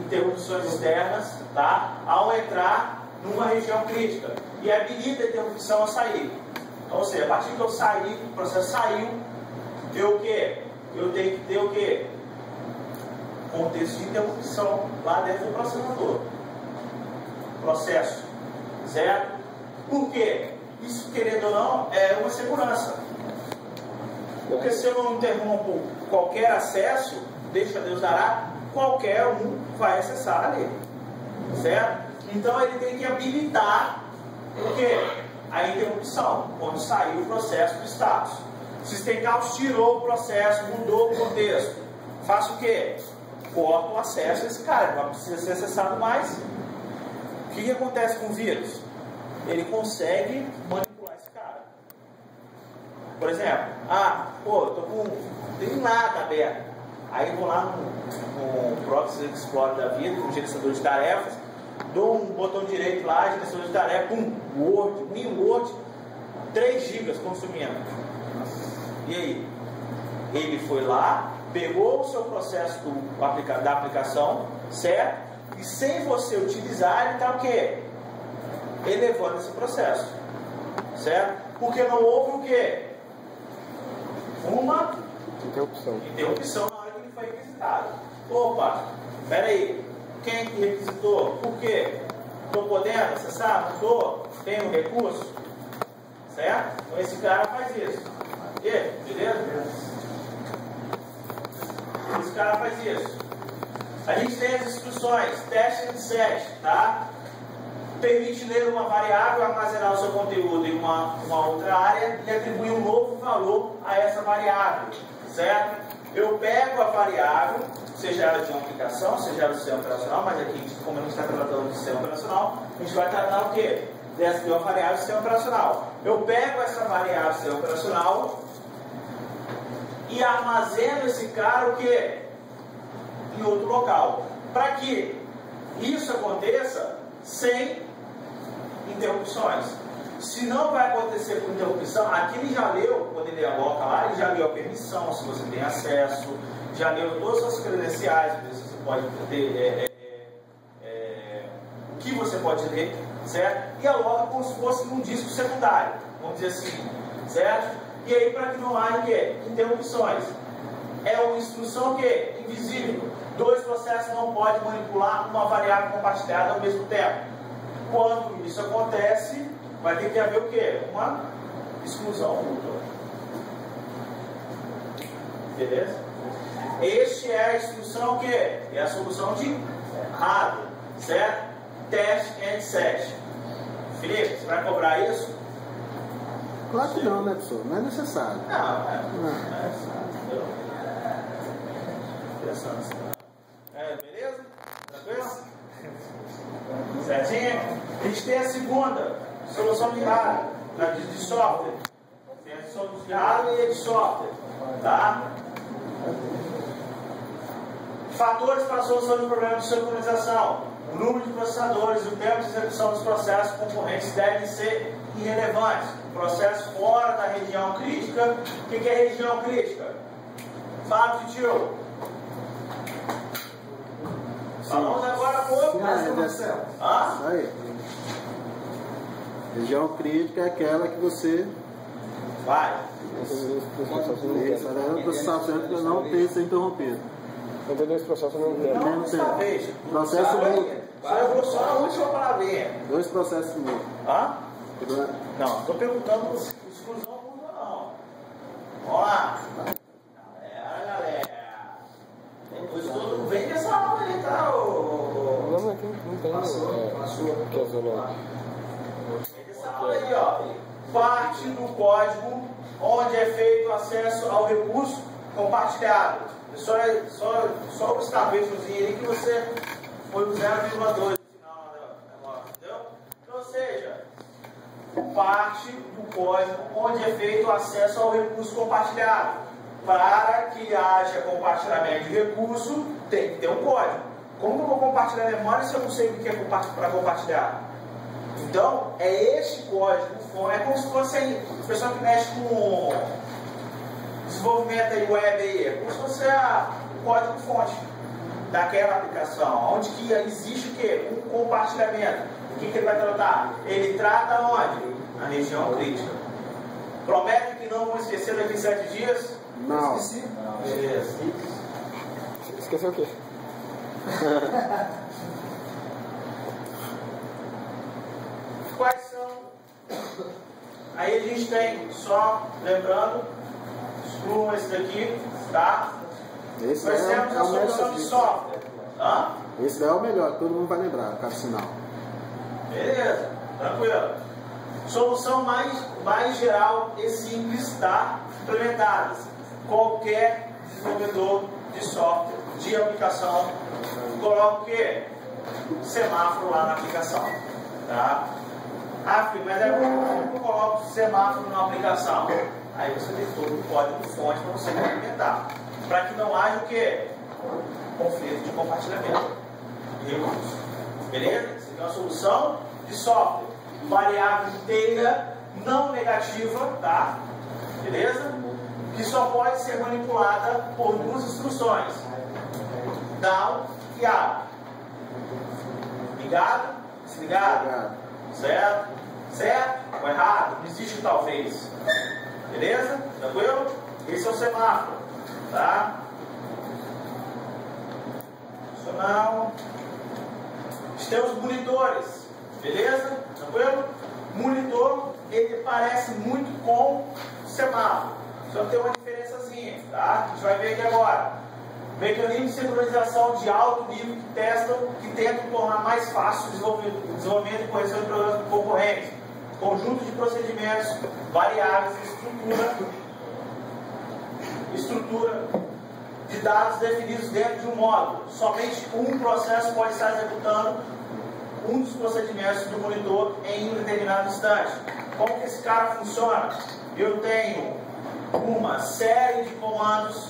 interrupções externas, tá? Ao entrar numa região crítica. E habilita a interrupção a sair. Então, ou seja, a partir que eu sair, o processo saiu, eu o quê? Eu tenho que ter o quê? Contexto de interrupção lá dentro do processador. Processo. Certo? Por quê? Isso, querendo ou não, é uma segurança. Porque se eu não interrompo qualquer acesso, deixa Deus dará, qualquer um vai acessar ali. Certo? Então ele tem que habilitar o quê? A interrupção, quando saiu o processo do status. O System Caos tirou o processo, mudou o contexto. Faço o quê? Corta o acesso a esse cara, não precisa ser acessado mais. O que acontece com o vírus? Ele consegue manipular esse cara. Por exemplo, tem nada aberto. Aí vou lá no Proxy Explorer da vida, no gerenciador de tarefas, dou um botão direito lá, gerenciador de tarefas, Word, 3 GB consumindo. E aí? Ele foi lá, pegou o seu processo da aplicação, certo? E sem você utilizar, ele está o quê? Elevando esse processo, certo? Porque não houve o quê? Uma interrupção na hora que ele foi requisitado. Opa, peraí, quem que requisitou? Por quê? Estou podendo acessar? Não estou? Tenho recurso? Certo? Então esse cara faz isso. Beleza? Esse cara faz isso. A gente tem as instruções, teste de set, tá? permite ler uma variável, armazenar o seu conteúdo em uma outra área e atribuir um novo valor a essa variável, certo? Eu pego a variável, seja ela de uma aplicação, seja ela do sistema operacional, mas aqui, como a gente está tratando do sistema operacional, a gente vai tratar o quê? De uma variável do sistema operacional. Eu pego essa variável do sistema operacional e armazeno esse cara o quê? Em outro local. Para que isso aconteça sem interrupções. Se não vai acontecer com interrupção, aqui ele já leu, quando ele aloca lá, ele já leu a permissão, se você tem acesso, já leu todas as credenciais, você pode ter, o que você pode ler, certo? E aloca como se fosse num disco secundário, vamos dizer assim, certo? E aí, para que não haja o quê? Interrupções. É uma instrução que invisível. Dois processos não podem manipular uma variável compartilhada ao mesmo tempo. Quando isso acontece, vai ter que haver o quê? Uma exclusão mútua. Beleza? Este é a instrução que é a solução de hardware, certo? Test and set. Felipe, você vai cobrar isso? Claro que não, né, professor? Não é necessário. Não é necessário. Beleza? Tranquilo? Certinho? A gente tem a segunda solução de hardware, de software. Tem a solução de hardware e a de software. Tá? Fatores para a solução de problemas de sincronização. O número de processadores e o tempo de execução dos processos concorrentes devem ser irrelevantes. Processos fora da região crítica. O que é região crítica? Fábio de tio. Falamos agora há pouco. Aí. Região crítica é aquela que você vai. O processamento não tem que ser interrompido. Não tem dois processos ao mesmo tempo. Não tem. Processo mútuo. Eu vou só a última palavrinha. Dois processos mútuos. Não, estou perguntando exclusão mútua não. Vamos lá. Galera. Depois todo vem dessa aula aí, tá? Não, aqui não tem. Passou. Que é zona. Vem dessa aula aí, ó. Parte do código onde é feito acesso ao recurso compartilhado. Só o escabechozinho aí que você foi o 0,2 no final da negócio, entendeu? Então, ou seja, parte do código onde é feito o acesso ao recurso compartilhado. Para que haja compartilhamento de recurso, tem que ter um código. Como eu vou compartilhar memória se eu não sei o que é para compartilhar? Então, é este código, é como se fosse aí, o pessoal que mexe com desenvolvimento aí web aí, é como se fosse o código fonte daquela aplicação, onde que existe o quê? Um compartilhamento. O que ele vai tratar? Ele trata onde? Na região crítica. Promete que não vão esquecer daqui 7 dias? Não. Esqueci? Beleza. Esqueceu o quê? Quais são? Aí a gente tem, só lembrando, excluam esse daqui, tá? Esse Nós temos a solução de software. Esse é o melhor, todo mundo vai lembrar, cada sinal. Beleza, tranquilo. Solução mais geral e simples, tá? Implementadas. Qualquer desenvolvedor de software, de aplicação, coloca o quê? Semáforo lá na aplicação. Tá? Mas eu coloco semáforo na aplicação. Aí você tem todo o código fonte para você implementar. Para que não haja o quê? Conflito de compartilhamento de recursos. Beleza? Isso aqui é uma solução de software. Variável inteira, não negativa, tá? Beleza? Que só pode ser manipulada por duas instruções: down e up. Ligado? Desligado? Certo? Certo? Ou errado? Não existe talvez. Beleza? Tranquilo? Esse é o semáforo. Tá? Funcional. Temos monitores. Beleza? Tranquilo? Monitor, ele parece muito com semáforo. Só tem uma diferençazinha, tá? A gente vai ver aqui agora. Mecanismo de sincronização de alto nível que tentam tornar mais fácil o desenvolvimento e correção de problemas concorrentes. Conjunto de procedimentos variáveis e estrutura de dados definidos dentro de um módulo. Somente um processo pode estar executando um dos procedimentos do monitor em um determinado instante. Como que esse cara funciona? Eu tenho uma série de comandos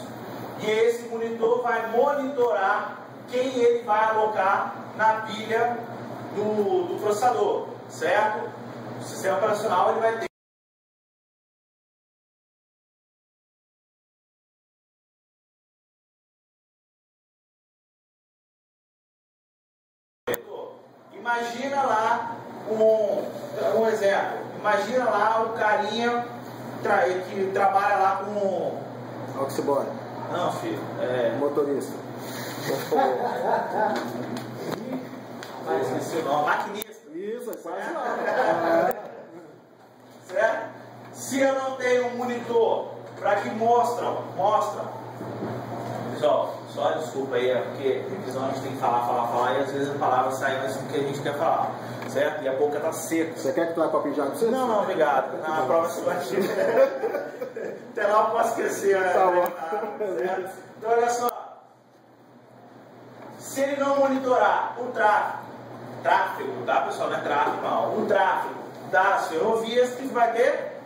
e esse monitor vai monitorar quem ele vai alocar na pilha do processador, certo? O sistema operacional ele vai ter imagina lá um exemplo. Imagina lá o carinha que trabalha lá com Oxibora. Não, filho. Motorista. Mas esqueci o nome. Maquinista. Isso, é quase lá. Certo? Se eu não tenho um monitor para que mostra. Pessoal, só desculpa aí, porque revisão a gente tem que falar e às vezes a palavra sai antes do que a gente quer falar. Certo? E a boca tá seca. Você quer que tu vá copinho de água pra você? Não, obrigado. Na prova seguinte. Até lá eu posso esquecer. Tá bom. Certo? Então olha só. Se ele não monitorar o tráfego, tá pessoal? Não é tráfego não. O tráfego das ferrovias, que vai ter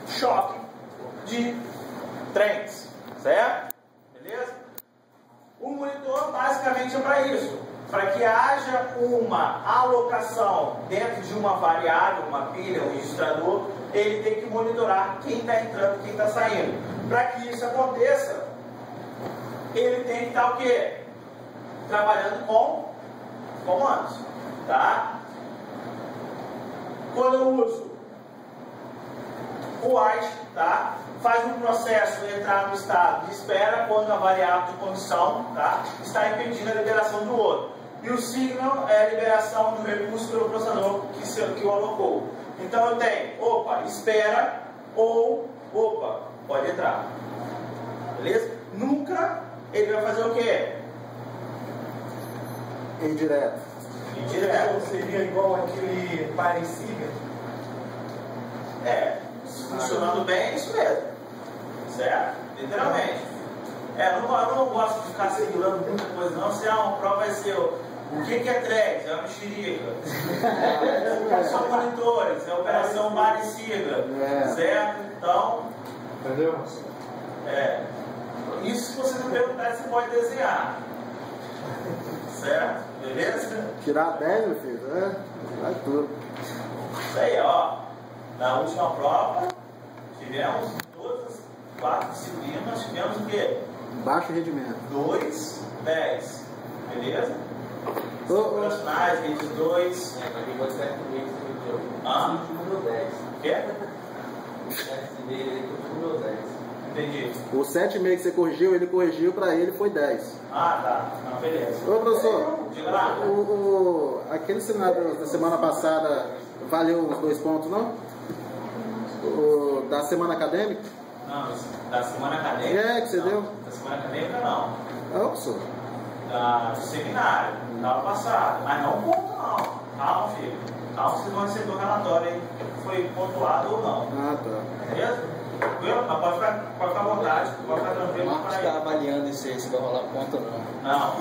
choque de trens. Certo? Beleza? O monitor basicamente é para isso. Para que haja uma alocação dentro de uma variável, uma pilha, um registrador, ele tem que monitorar quem está entrando e quem está saindo. Para que isso aconteça, ele tem que estar o quê? Trabalhando com comandos. Tá? Quando eu uso o white, tá? Faz um processo entrar no estado de espera quando a variável de condição, tá? Está impedindo a liberação do outro. E o signal é a liberação do recurso pelo processador que o alocou. Então eu tenho, espera ou, pode entrar. Beleza? Nunca ele vai fazer o quê? Indireto. Indireto. Seria igual aquele parecido? Funcionando bem é isso mesmo. Certo? Literalmente. Eu não gosto de ficar segurando muita coisa, não. Se é uma prova, vai ser o que é threads? É uma mexerica. São monitores, é operação barra e sigla. Certo? Então. Entendeu? Isso, se você não perguntar, você pode desenhar. Certo? Beleza? Tirar 10, meu filho, vai tudo. Isso aí, ó. Na última prova, tivemos todas as 4 disciplinas, nós tivemos o quê? Baixo rendimento. 2, 10. Beleza? Operacionais, redes 2. Número 10. O quê? 7,5 ele número 10. Entendi. O 7,5 que você corrigiu, ele corrigiu, pra ele foi 10. Tá. Não, beleza. Ô, professor, Diga lá. aquele seminário da semana passada valeu os 2 pontos, não? Da semana acadêmica? Não, da semana acadêmica. Que você não. deu? Da semana acadêmica, não. Professor. Do seminário, da aula passada. Mas não ponto, não. Calma, filho. Calma, vocês vão receber o relatório aí. Foi pontuado ou não. Tá. Beleza? Tranquilo? Mas pode ficar à vontade, pode ficar tranquilo. O Marcos está avaliando isso aí, se vai rolar ponto ou não. Não.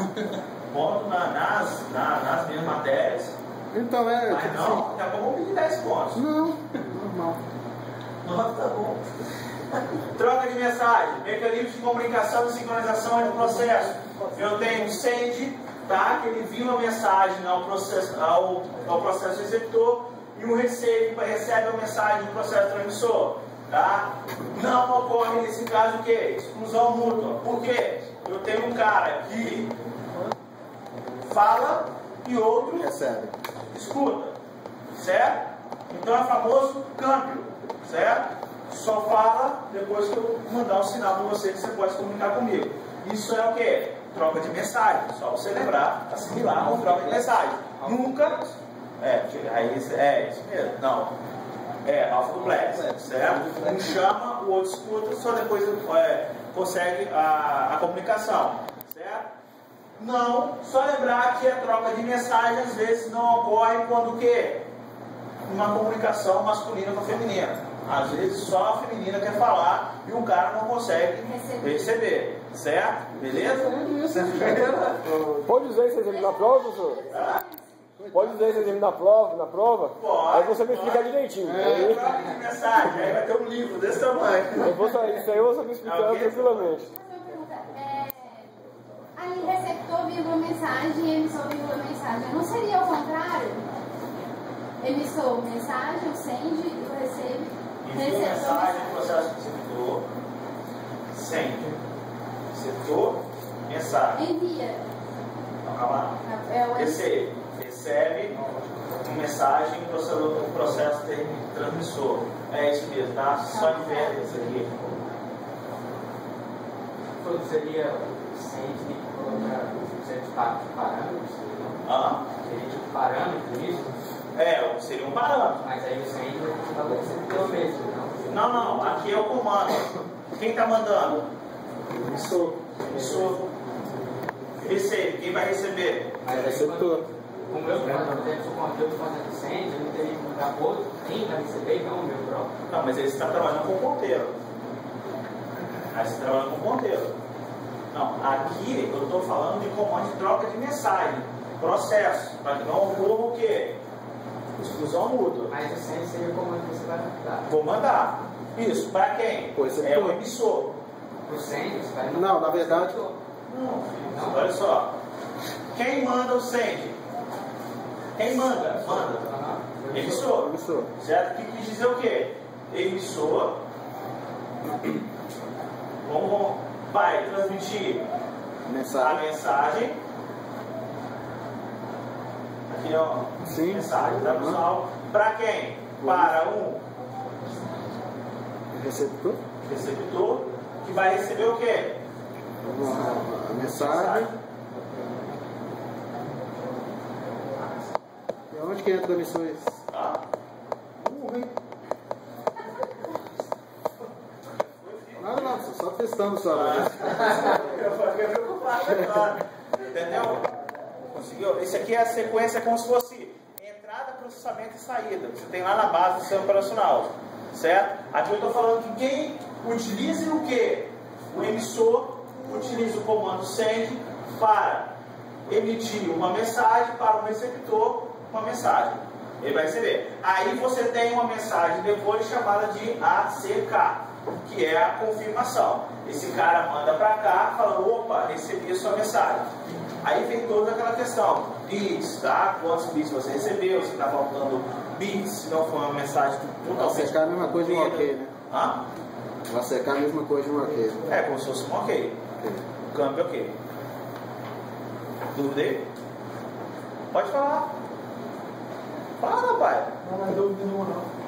Ponto nas minhas matérias. Então Mas não, daqui a pouco eu vou pedir 10 pontos. Não, normal. Nossa, tá bom. Troca de mensagem, mecanismo de comunicação e sincronização do processo. Eu tenho o send, tá? Que ele envia uma mensagem ao processo executor, e o recebe a mensagem do processo transmissor. Tá? Não ocorre nesse caso o quê? Exclusão mútua. Por quê? Eu tenho um cara que fala e outro Recebe. escuta. Certo? Então é famoso câmbio. Certo? Só fala depois que eu mandar um sinal para você que você pode se comunicar comigo. Isso é o quê? Troca de mensagem. Só você lembrar, assimilar com troca de mensagem. Nunca. Isso mesmo. Não. Alfa duplex, certo? Um chama, o outro escuta, só depois consegue a comunicação. Não, só lembrar que a troca de mensagem às vezes não ocorre quando o quê? Uma comunicação masculina com a feminina. Às vezes só a feminina quer falar e o cara não consegue receber. Certo? Beleza? Pode usar esse exemplo na prova, professor? Pode usar esse exemplo na prova? Pode. Aí você vai explicar direitinho. Troca de mensagem, aí vai ter um livro desse tamanho. Isso aí eu vou saber explicar tranquilamente. Aí receptor vírgula mensagem, emissor vírgula mensagem. Não seria o contrário? Emissor mensagem, o send, o recebe. Envio mensagem, processo receptor. Send. Receptor, mensagem. Envia. Não, calma lá. Recebe uma mensagem, processo transmissor. É isso mesmo, tá? Só inverte isso aqui. Seria send que colocar os parâmetros? Seria tipo parâmetro isso? Seria um parâmetro. Mas aí o send vai ser o mesmo, não? Não, aqui é o comando. Quem está mandando? Emissor. Recebe. Quem vai receber? Mas receptor. Como eu, por exemplo, se o conteúdo fazendo send, eu não teria que mudar outro, quem vai receber, não o meu próprio. Não, mas aí você está trabalhando com ponteiro. Aí você está trabalhando com ponteiro. Não, aqui eu estou falando de comando de troca de mensagem. Processo. Para que não ocorra o quê? Exclusão mútua. Mas o send seria o comando que você vai mandar. Vou mandar. Isso, para quem? É o emissor. O send, você vai mandar. Não, na verdade. Não, filho, olha só. Quem manda o send? Quem manda? Manda. Emissor. Certo? Que quis dizer o quê? Emissor. Vai transmitir a mensagem. Aqui, ó. Sim. Mensagem, tá, pessoal? Para quem? Para um receptor, que vai receber o quê? A mensagem. E onde que entra emissões? Não, só testando só. Eu fiquei preocupado agora. Entendeu? Conseguiu? Esse aqui é a sequência como se fosse entrada, processamento e saída. Você tem lá na base do sistema operacional. Certo? Aqui eu estou falando que quem utiliza o quê? O emissor utiliza o comando send para emitir uma mensagem para o receptor, uma mensagem. Ele vai receber. Aí você tem uma mensagem depois chamada de ACK, que é a confirmação. Esse cara manda para cá, falando, opa, recebi a sua mensagem. Aí vem toda aquela questão, bits, tá? Quantos bits você recebeu, se está faltando bits, se não for uma mensagem totalmente... ACK é a mesma coisa de um ok, né? Vai secar a mesma coisa de um ok. É como se fosse um ok. Câmbio ok. Dúvida aí? Pode falar. Fala, pai. Não é dúvida nenhuma, não.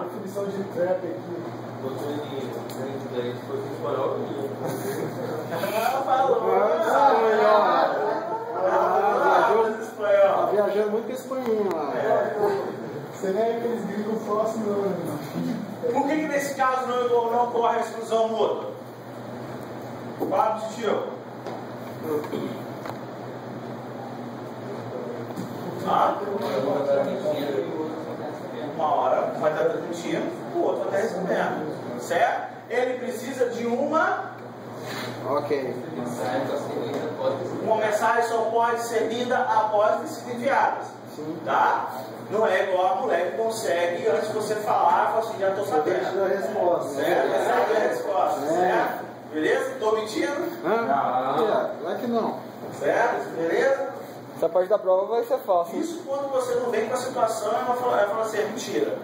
Definição de trap aqui. Viajando muito com espanhol lá. Você nem é aqueles gringos próximos, não. Por que nesse caso não ocorre a exclusão mútua? Fala do tio. Uma hora vai estar transmitindo, o outro vai estar recebendo. Certo? Ele precisa de uma. Ok. Uma mensagem só pode ser lida após ter sido enviada. Tá? Não é igual a mulher que consegue, antes de você falar, fala assim, já estou sabendo. A resposta. Certo? Já sabe a resposta. Certo? Beleza? Estou mentindo? Não que não. Certo? Beleza? Essa parte da prova vai ser fácil. Isso quando você não vem com a situação, ela fala assim, é mentira.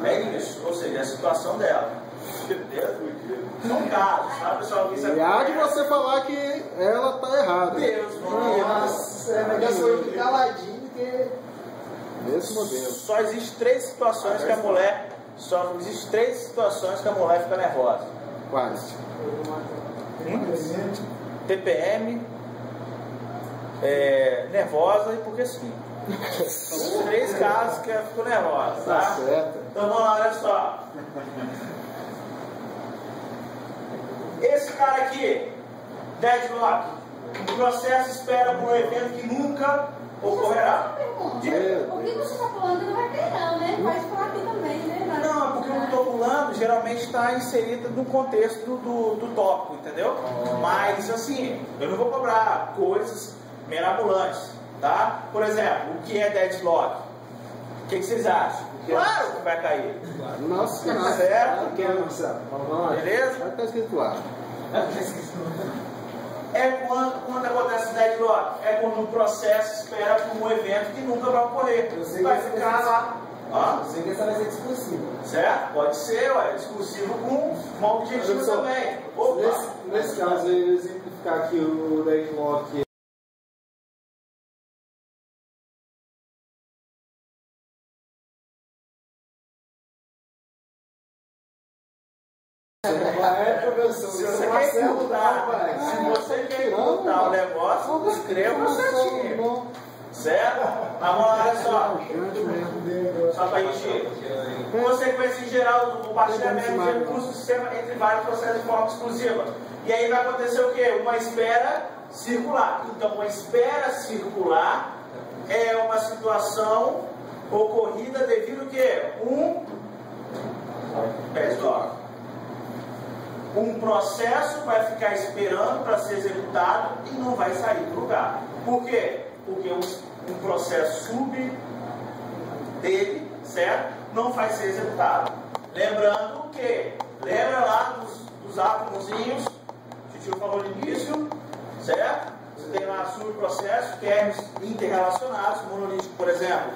É isso. Ou seja, é a situação dela. São casos, tá, pessoal? E há de você falar que ela está errada. Deus, nossa, é melhor você ficar caladinho que esse modelo. Só existem três situações que a mulher. Só existem três situações que a mulher fica nervosa. Quais? TPM, nervosa e porque sim. São os três casos que ela ficou nervosa, tá? Tá certo. Então vamos lá, olha só. Esse cara aqui, deadlock, o processo espera por um evento que nunca ocorrerá. Por que você está pulando que não vai ter não, né? Pode falar aqui também, né? Não, é porque eu não estou pulando, geralmente está inserido no contexto do tópico, entendeu? Mas assim, eu não vou cobrar coisas mirabolantes, tá? Por exemplo, o que é deadlock? O que vocês acham? Claro que vai cair. Nossa, Tá certo? Beleza? Vai estar escrito lá. É quando acontece o deadlock? É quando o processo espera por um evento que nunca vai ocorrer. Vai ficar lá. Eu sei que essa vai ser exclusiva. Certo? Pode ser, ué, exclusivo com um objetivo também. Opa. Nesse caso, eu ia exemplificar aqui o deadlock. Se você quer botar o negócio, escreva certinho. Certo? Vamos lá, olha só. Só para a gente. Consequência em geral do compartilhamento de recursos do sistema entre vários processos de forma exclusiva. E aí vai acontecer o quê? Uma espera circular. Então, uma espera circular é uma situação ocorrida devido a quê? Um processo vai ficar esperando para ser executado e não vai sair do lugar. Por quê? Porque um processo sub dele, certo? Não vai ser executado. Lembrando que, lembra lá dos átomozinhos que o tio falou no início, certo? Você tem lá subprocessos, termos interrelacionados, monolítico, por exemplo.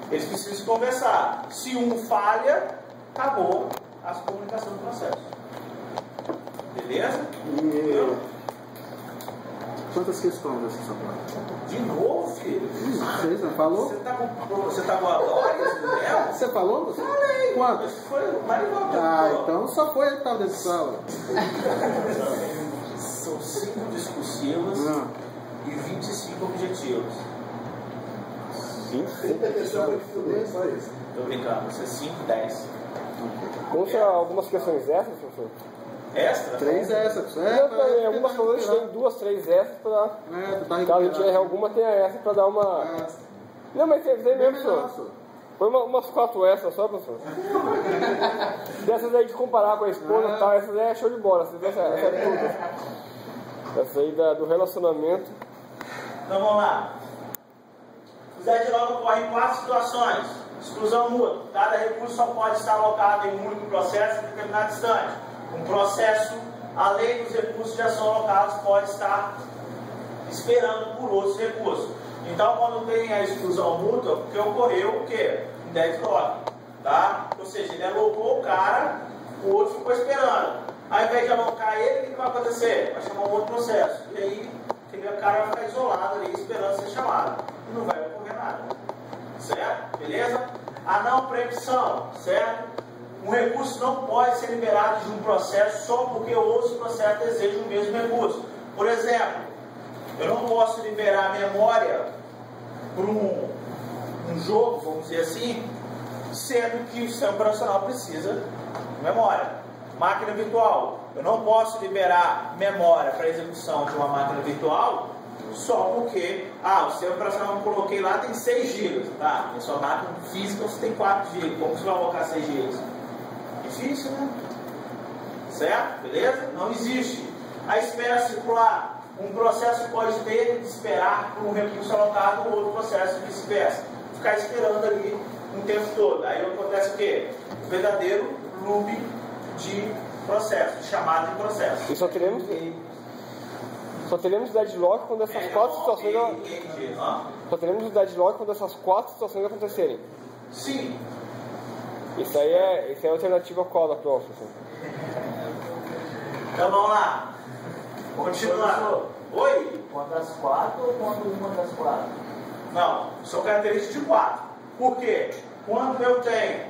Eles precisam se conversar. Se um falha, acabou a comunicação do processo. Beleza? E quantas questões dessa sua prova? De novo, filho? Você não falou? Você tá com a Dória? Você falou? Você? Falei. Quantas? Foi mais igual que então só foi ele que estava dentro da sala. São 5 discursivas e 25 objetivos. 30 questões para estudar, só isso. Tô brincando, isso é 5, 10. Conta algumas questões extras, professor? Extra? 3 extras. Em algumas coisas tem 2, 3 extras para. Caso a gente erre alguma, tem a extra para dar uma. Não, mas tem mesmo, professor. Foi umas 4 extras só, professor. Dessas aí de comparar com a esposa e tal, essas aí é show de bola. Essa é tudo. Essa aí do relacionamento. Então vamos lá. Os deadlock ocorrem em 4 situações. Exclusão mútua. Cada recurso só pode estar alocado em um único processo em determinado instante. Um processo, além dos recursos já são alocados, pode estar esperando por outros recursos. Então, quando tem a exclusão mútua, porque ocorreu o quê? Um deadlock. Tá? Ou seja, ele alocou o cara, o outro ficou esperando. Ao invés de alocar ele, o que vai acontecer? Vai chamar um outro processo. E aí, aquele cara vai ficar isolado ali, esperando ser chamado. E não vai ocorrer nada. Certo? Beleza? A não preempção, certo? Um recurso não pode ser liberado de um processo só porque outros processos desejam o mesmo recurso. Por exemplo, eu não posso liberar a memória para um jogo, vamos dizer assim, sendo que o sistema operacional precisa de memória. Máquina virtual, eu não posso liberar memória para execução de uma máquina virtual só porque, o sistema operacional que eu coloquei lá tem 6 GB, tá? E a sua máquina física você tem 4 GB, como você vai alocar 6 GB? Difícil, né? Certo? Beleza? Não existe. A espera circular. Um processo pode ter de esperar por um recurso alocado ou outro processo e vice-versa. Ficar esperando ali um tempo todo. Aí acontece o quê? O verdadeiro loop de processo, de chamada de processo. E só teremos deadlock quando essas 4 situações. Só teremos o deadlock quando essas 4 situações acontecerem. Sim. Isso aí é a alternativa qual da prova, professor? Então vamos lá. Continuar. Oi? Conta as 4 ou conta uma das 4? Não, são características de 4. Por quê? Quando eu tenho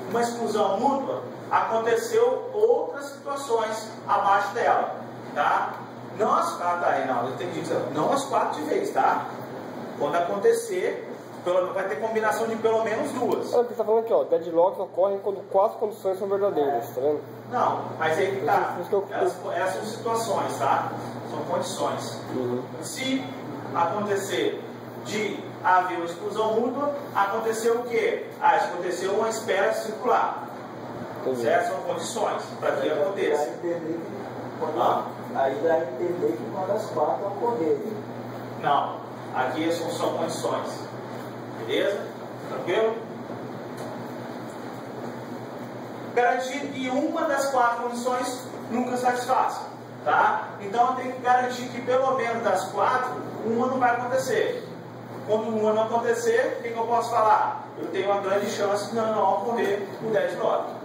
uma exclusão mútua, aconteceu outras situações abaixo dela. Tá? Não as 4, Reinaldo, eu entendi. Não as 4 de vez, tá? Quando acontecer vai ter combinação de pelo menos duas. Você está falando aqui, ó, deadlocks ocorrem quando 4 condições são verdadeiras, tá vendo? Não, mas aí que tá. Essas são situações, tá? São condições. Se acontecer de haver uma exclusão mútua, aconteceu o quê? Aconteceu uma espera circular. Certo? São condições para que aconteça. Aí dá a entender que uma das 4 ocorrerem. Não, aqui são só condições. Beleza? Tranquilo? Garantir que uma das 4 condições nunca satisfaz. Tá? Então eu tenho que garantir que pelo menos das 4, uma não vai acontecer. Quando uma não acontecer, o que eu posso falar? Eu tenho uma grande chance de não ocorrer o deadlock.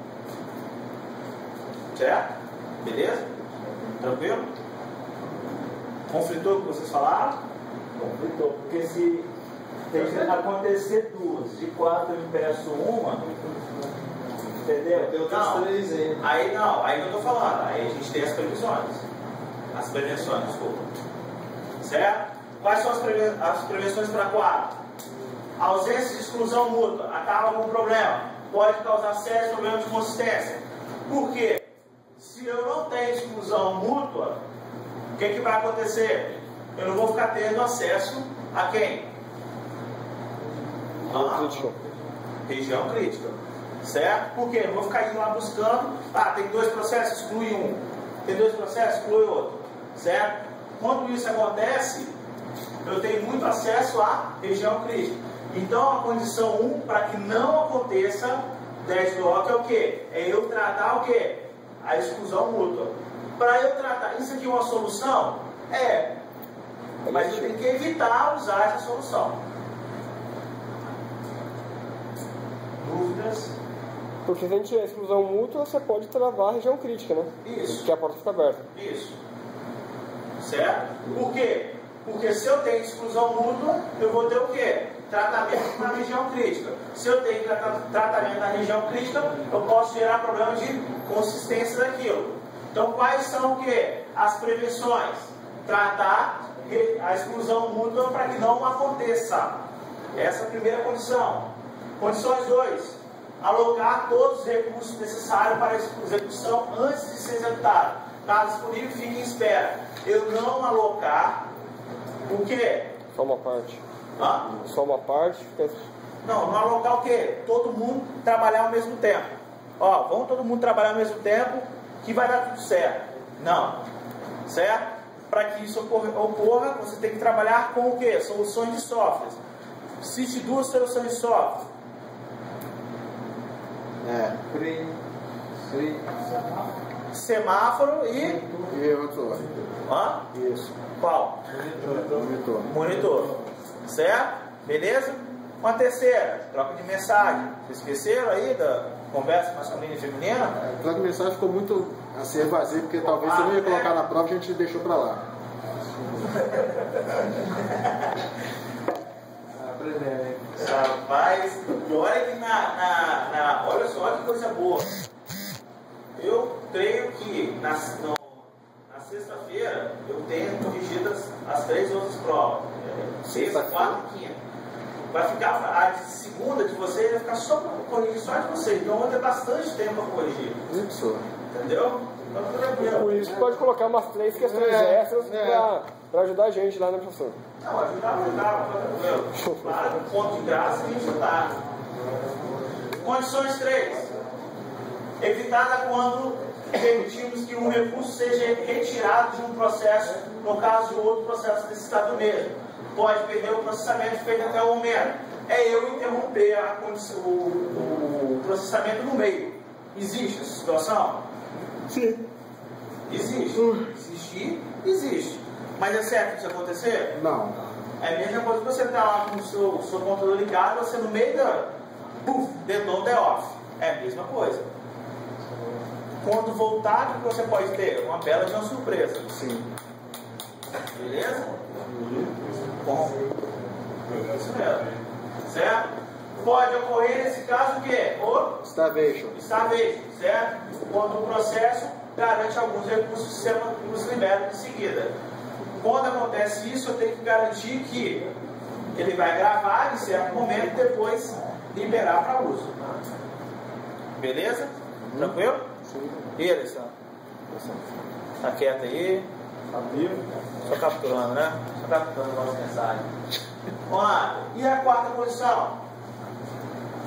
Certo? Beleza? Tranquilo? Conflitou o que vocês falaram? Conflitou, porque se tem que acontecer 2, de 4 eu impeço uma, entendeu? Não, aí não, aí eu estou falando, aí a gente tem as previsões. As prevenções, desculpa. Certo? Quais são as prevenções para 4? A ausência de exclusão mútua acaba com o problema. Pode causar sérios problemas de consistência. Por quê? Se eu não tenho exclusão mútua, o que vai acontecer? Eu não vou ficar tendo acesso a quem? Região crítica. Certo? Por quê? Eu vou ficar indo lá buscando. Tem 2 processos, exclui um. Tem 2 processos, exclui outro. Certo? Quando isso acontece, eu tenho muito acesso à região crítica. Então a condição 1 para que não aconteça deadlock é o quê? É eu tratar o quê? A exclusão mútua. Para eu tratar, isso aqui é uma solução? Mas eu tenho que evitar usar essa solução. Dúvidas? Porque se a gente tiver exclusão mútua, você pode travar a região crítica, né? Isso. Que a porta fica aberta. Isso. Certo? Por quê? Porque se eu tenho exclusão mútua, eu vou ter o quê? Tratamento na região crítica. Se eu tenho tratamento na região crítica, eu posso gerar problemas de consistência daquilo. Então, quais são o quê? As prevenções. Tratar a exclusão mútua para que não aconteça. Essa é a primeira condição. Condições 2. Alocar todos os recursos necessários para a execução antes de ser executado. Caso disponível, fique em espera. Eu não alocar o quê? Só uma parte. Só uma parte? Não alocar o quê? Todo mundo trabalhar ao mesmo tempo. Vamos todo mundo trabalhar ao mesmo tempo que vai dar tudo certo. Não. Certo? Para que isso ocorra, você tem que trabalhar com o quê? Soluções de software. Cite 2 soluções de software. Semáforo e outro. Isso. Qual? Monitor. Certo? Beleza? Uma terceira, troca de mensagem. Vocês esqueceram aí da conversa masculina e feminina? A troca de mensagem ficou muito assim, evasivo, porque talvez você não ia colocar na prova, a gente deixou pra lá. Rapaz, e olha que olha só que coisa boa. Eu creio que na sexta-feira eu tenho corrigidas as 3 outras provas. Sexta, quarta e quinta. Vai ficar a de segunda de vocês, vai ficar só para corrigir só de vocês. Então vai ter bastante tempo para corrigir. Isso. Entendeu? Então tranquilo. Por isso pode colocar umas 3 questões extras para ajudar a gente lá, né, professor? Não, ajudar, tranquilo. Claro, um ponto de graça a gente dá. Condições 3. Evitada quando permitimos que um recurso seja retirado de um processo, no caso de outro processo necessitado mesmo. Pode perder o processamento feito até o momento. É eu interromper o processamento no meio. Existe essa situação? Sim. Existe. Existe. Mas é certo isso acontecer? Não. É a mesma coisa que você está lá com o seu computador ligado, você no meio da... detonou the off. É a mesma coisa. Quando voltar, o que você pode ter? Uma bela de uma surpresa. Sim. Beleza? Bom. Isso mesmo. Certo? Pode ocorrer nesse caso o quê? O Starvation. Certo? Quando o processo garante alguns recursos, o sistema nos libera em seguida. Quando acontece isso, eu tenho que garantir que ele vai gravar em certo momento e depois liberar para uso. Beleza? Tranquilo? Sim. E Alessandro? Tá quieto aí? Tá vivo? Só capturando, né? Só capturando a nossa mensagem. Vamos lá. E a quarta posição?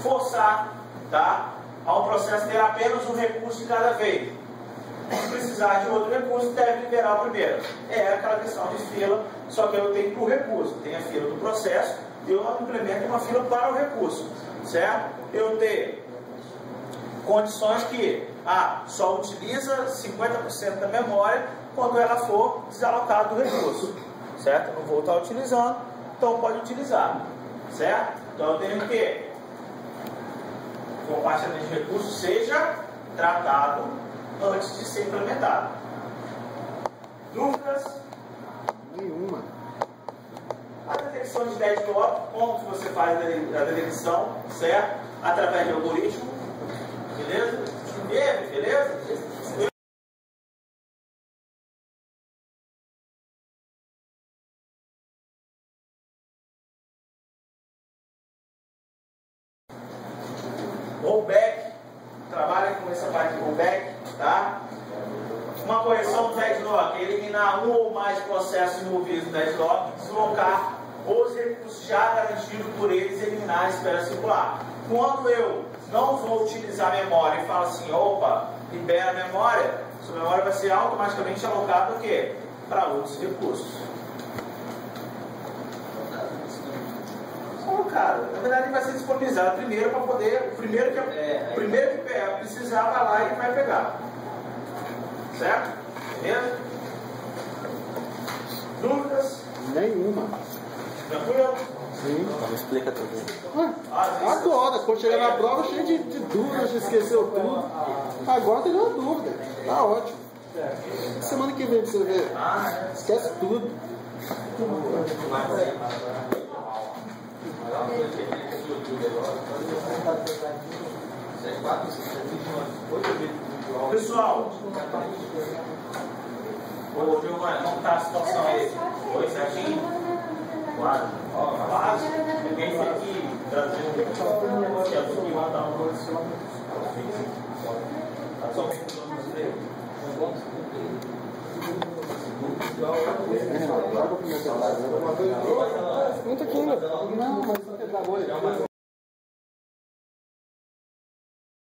Forçar, tá? A um processo ter apenas um recurso de cada vez. Se precisar de outro recurso, deve liberar o primeiro. É aquela questão de fila, só que eu tenho para o recurso. Tem a fila do processo e eu implemento uma fila para o recurso. Certo? Eu tenho condições que só utiliza 50% da memória quando ela for desalocada do recurso. Certo? Eu não vou estar utilizando, então pode utilizar. Certo? Então eu tenho que o compartilhamento de recursos seja tratado antes de ser implementado. Dúvidas? Nenhuma. A detecção de deadlock, como que você faz a detecção, certo? Através de algoritmo, beleza? Beleza? Rollback, trabalha com essa parte de rollback, tá? Uma correção do deadlock, eliminar um ou mais processos envolvidos no deadlock, deslocar os recursos já garantidos por eles, eliminar a espera circular. Quando eu não vou utilizar a memória e falo assim, opa, libera a memória, sua memória vai ser automaticamente alocada o quê? Para outros recursos. Cara, na verdade ele vai ser disponibilizado primeiro para poder, o primeiro que precisar vai lá e vai pegar. Certo? Beleza? Dúvidas? Nenhuma. Tranquilo? Sim. Então explica tudo. Agora, quando chegar na prova, cheio de dúvidas, já esqueceu tudo. Agora tem uma dúvida. Tá ótimo. Semana que vem pra você ver. Esquece tudo. Pessoal, ô Giovanni, como está a situação aí? Oi, certinho? Quase. Quase. Ninguém tem que trazer um negócio aqui, matar um posição. Só muito aqui ainda. Não, mas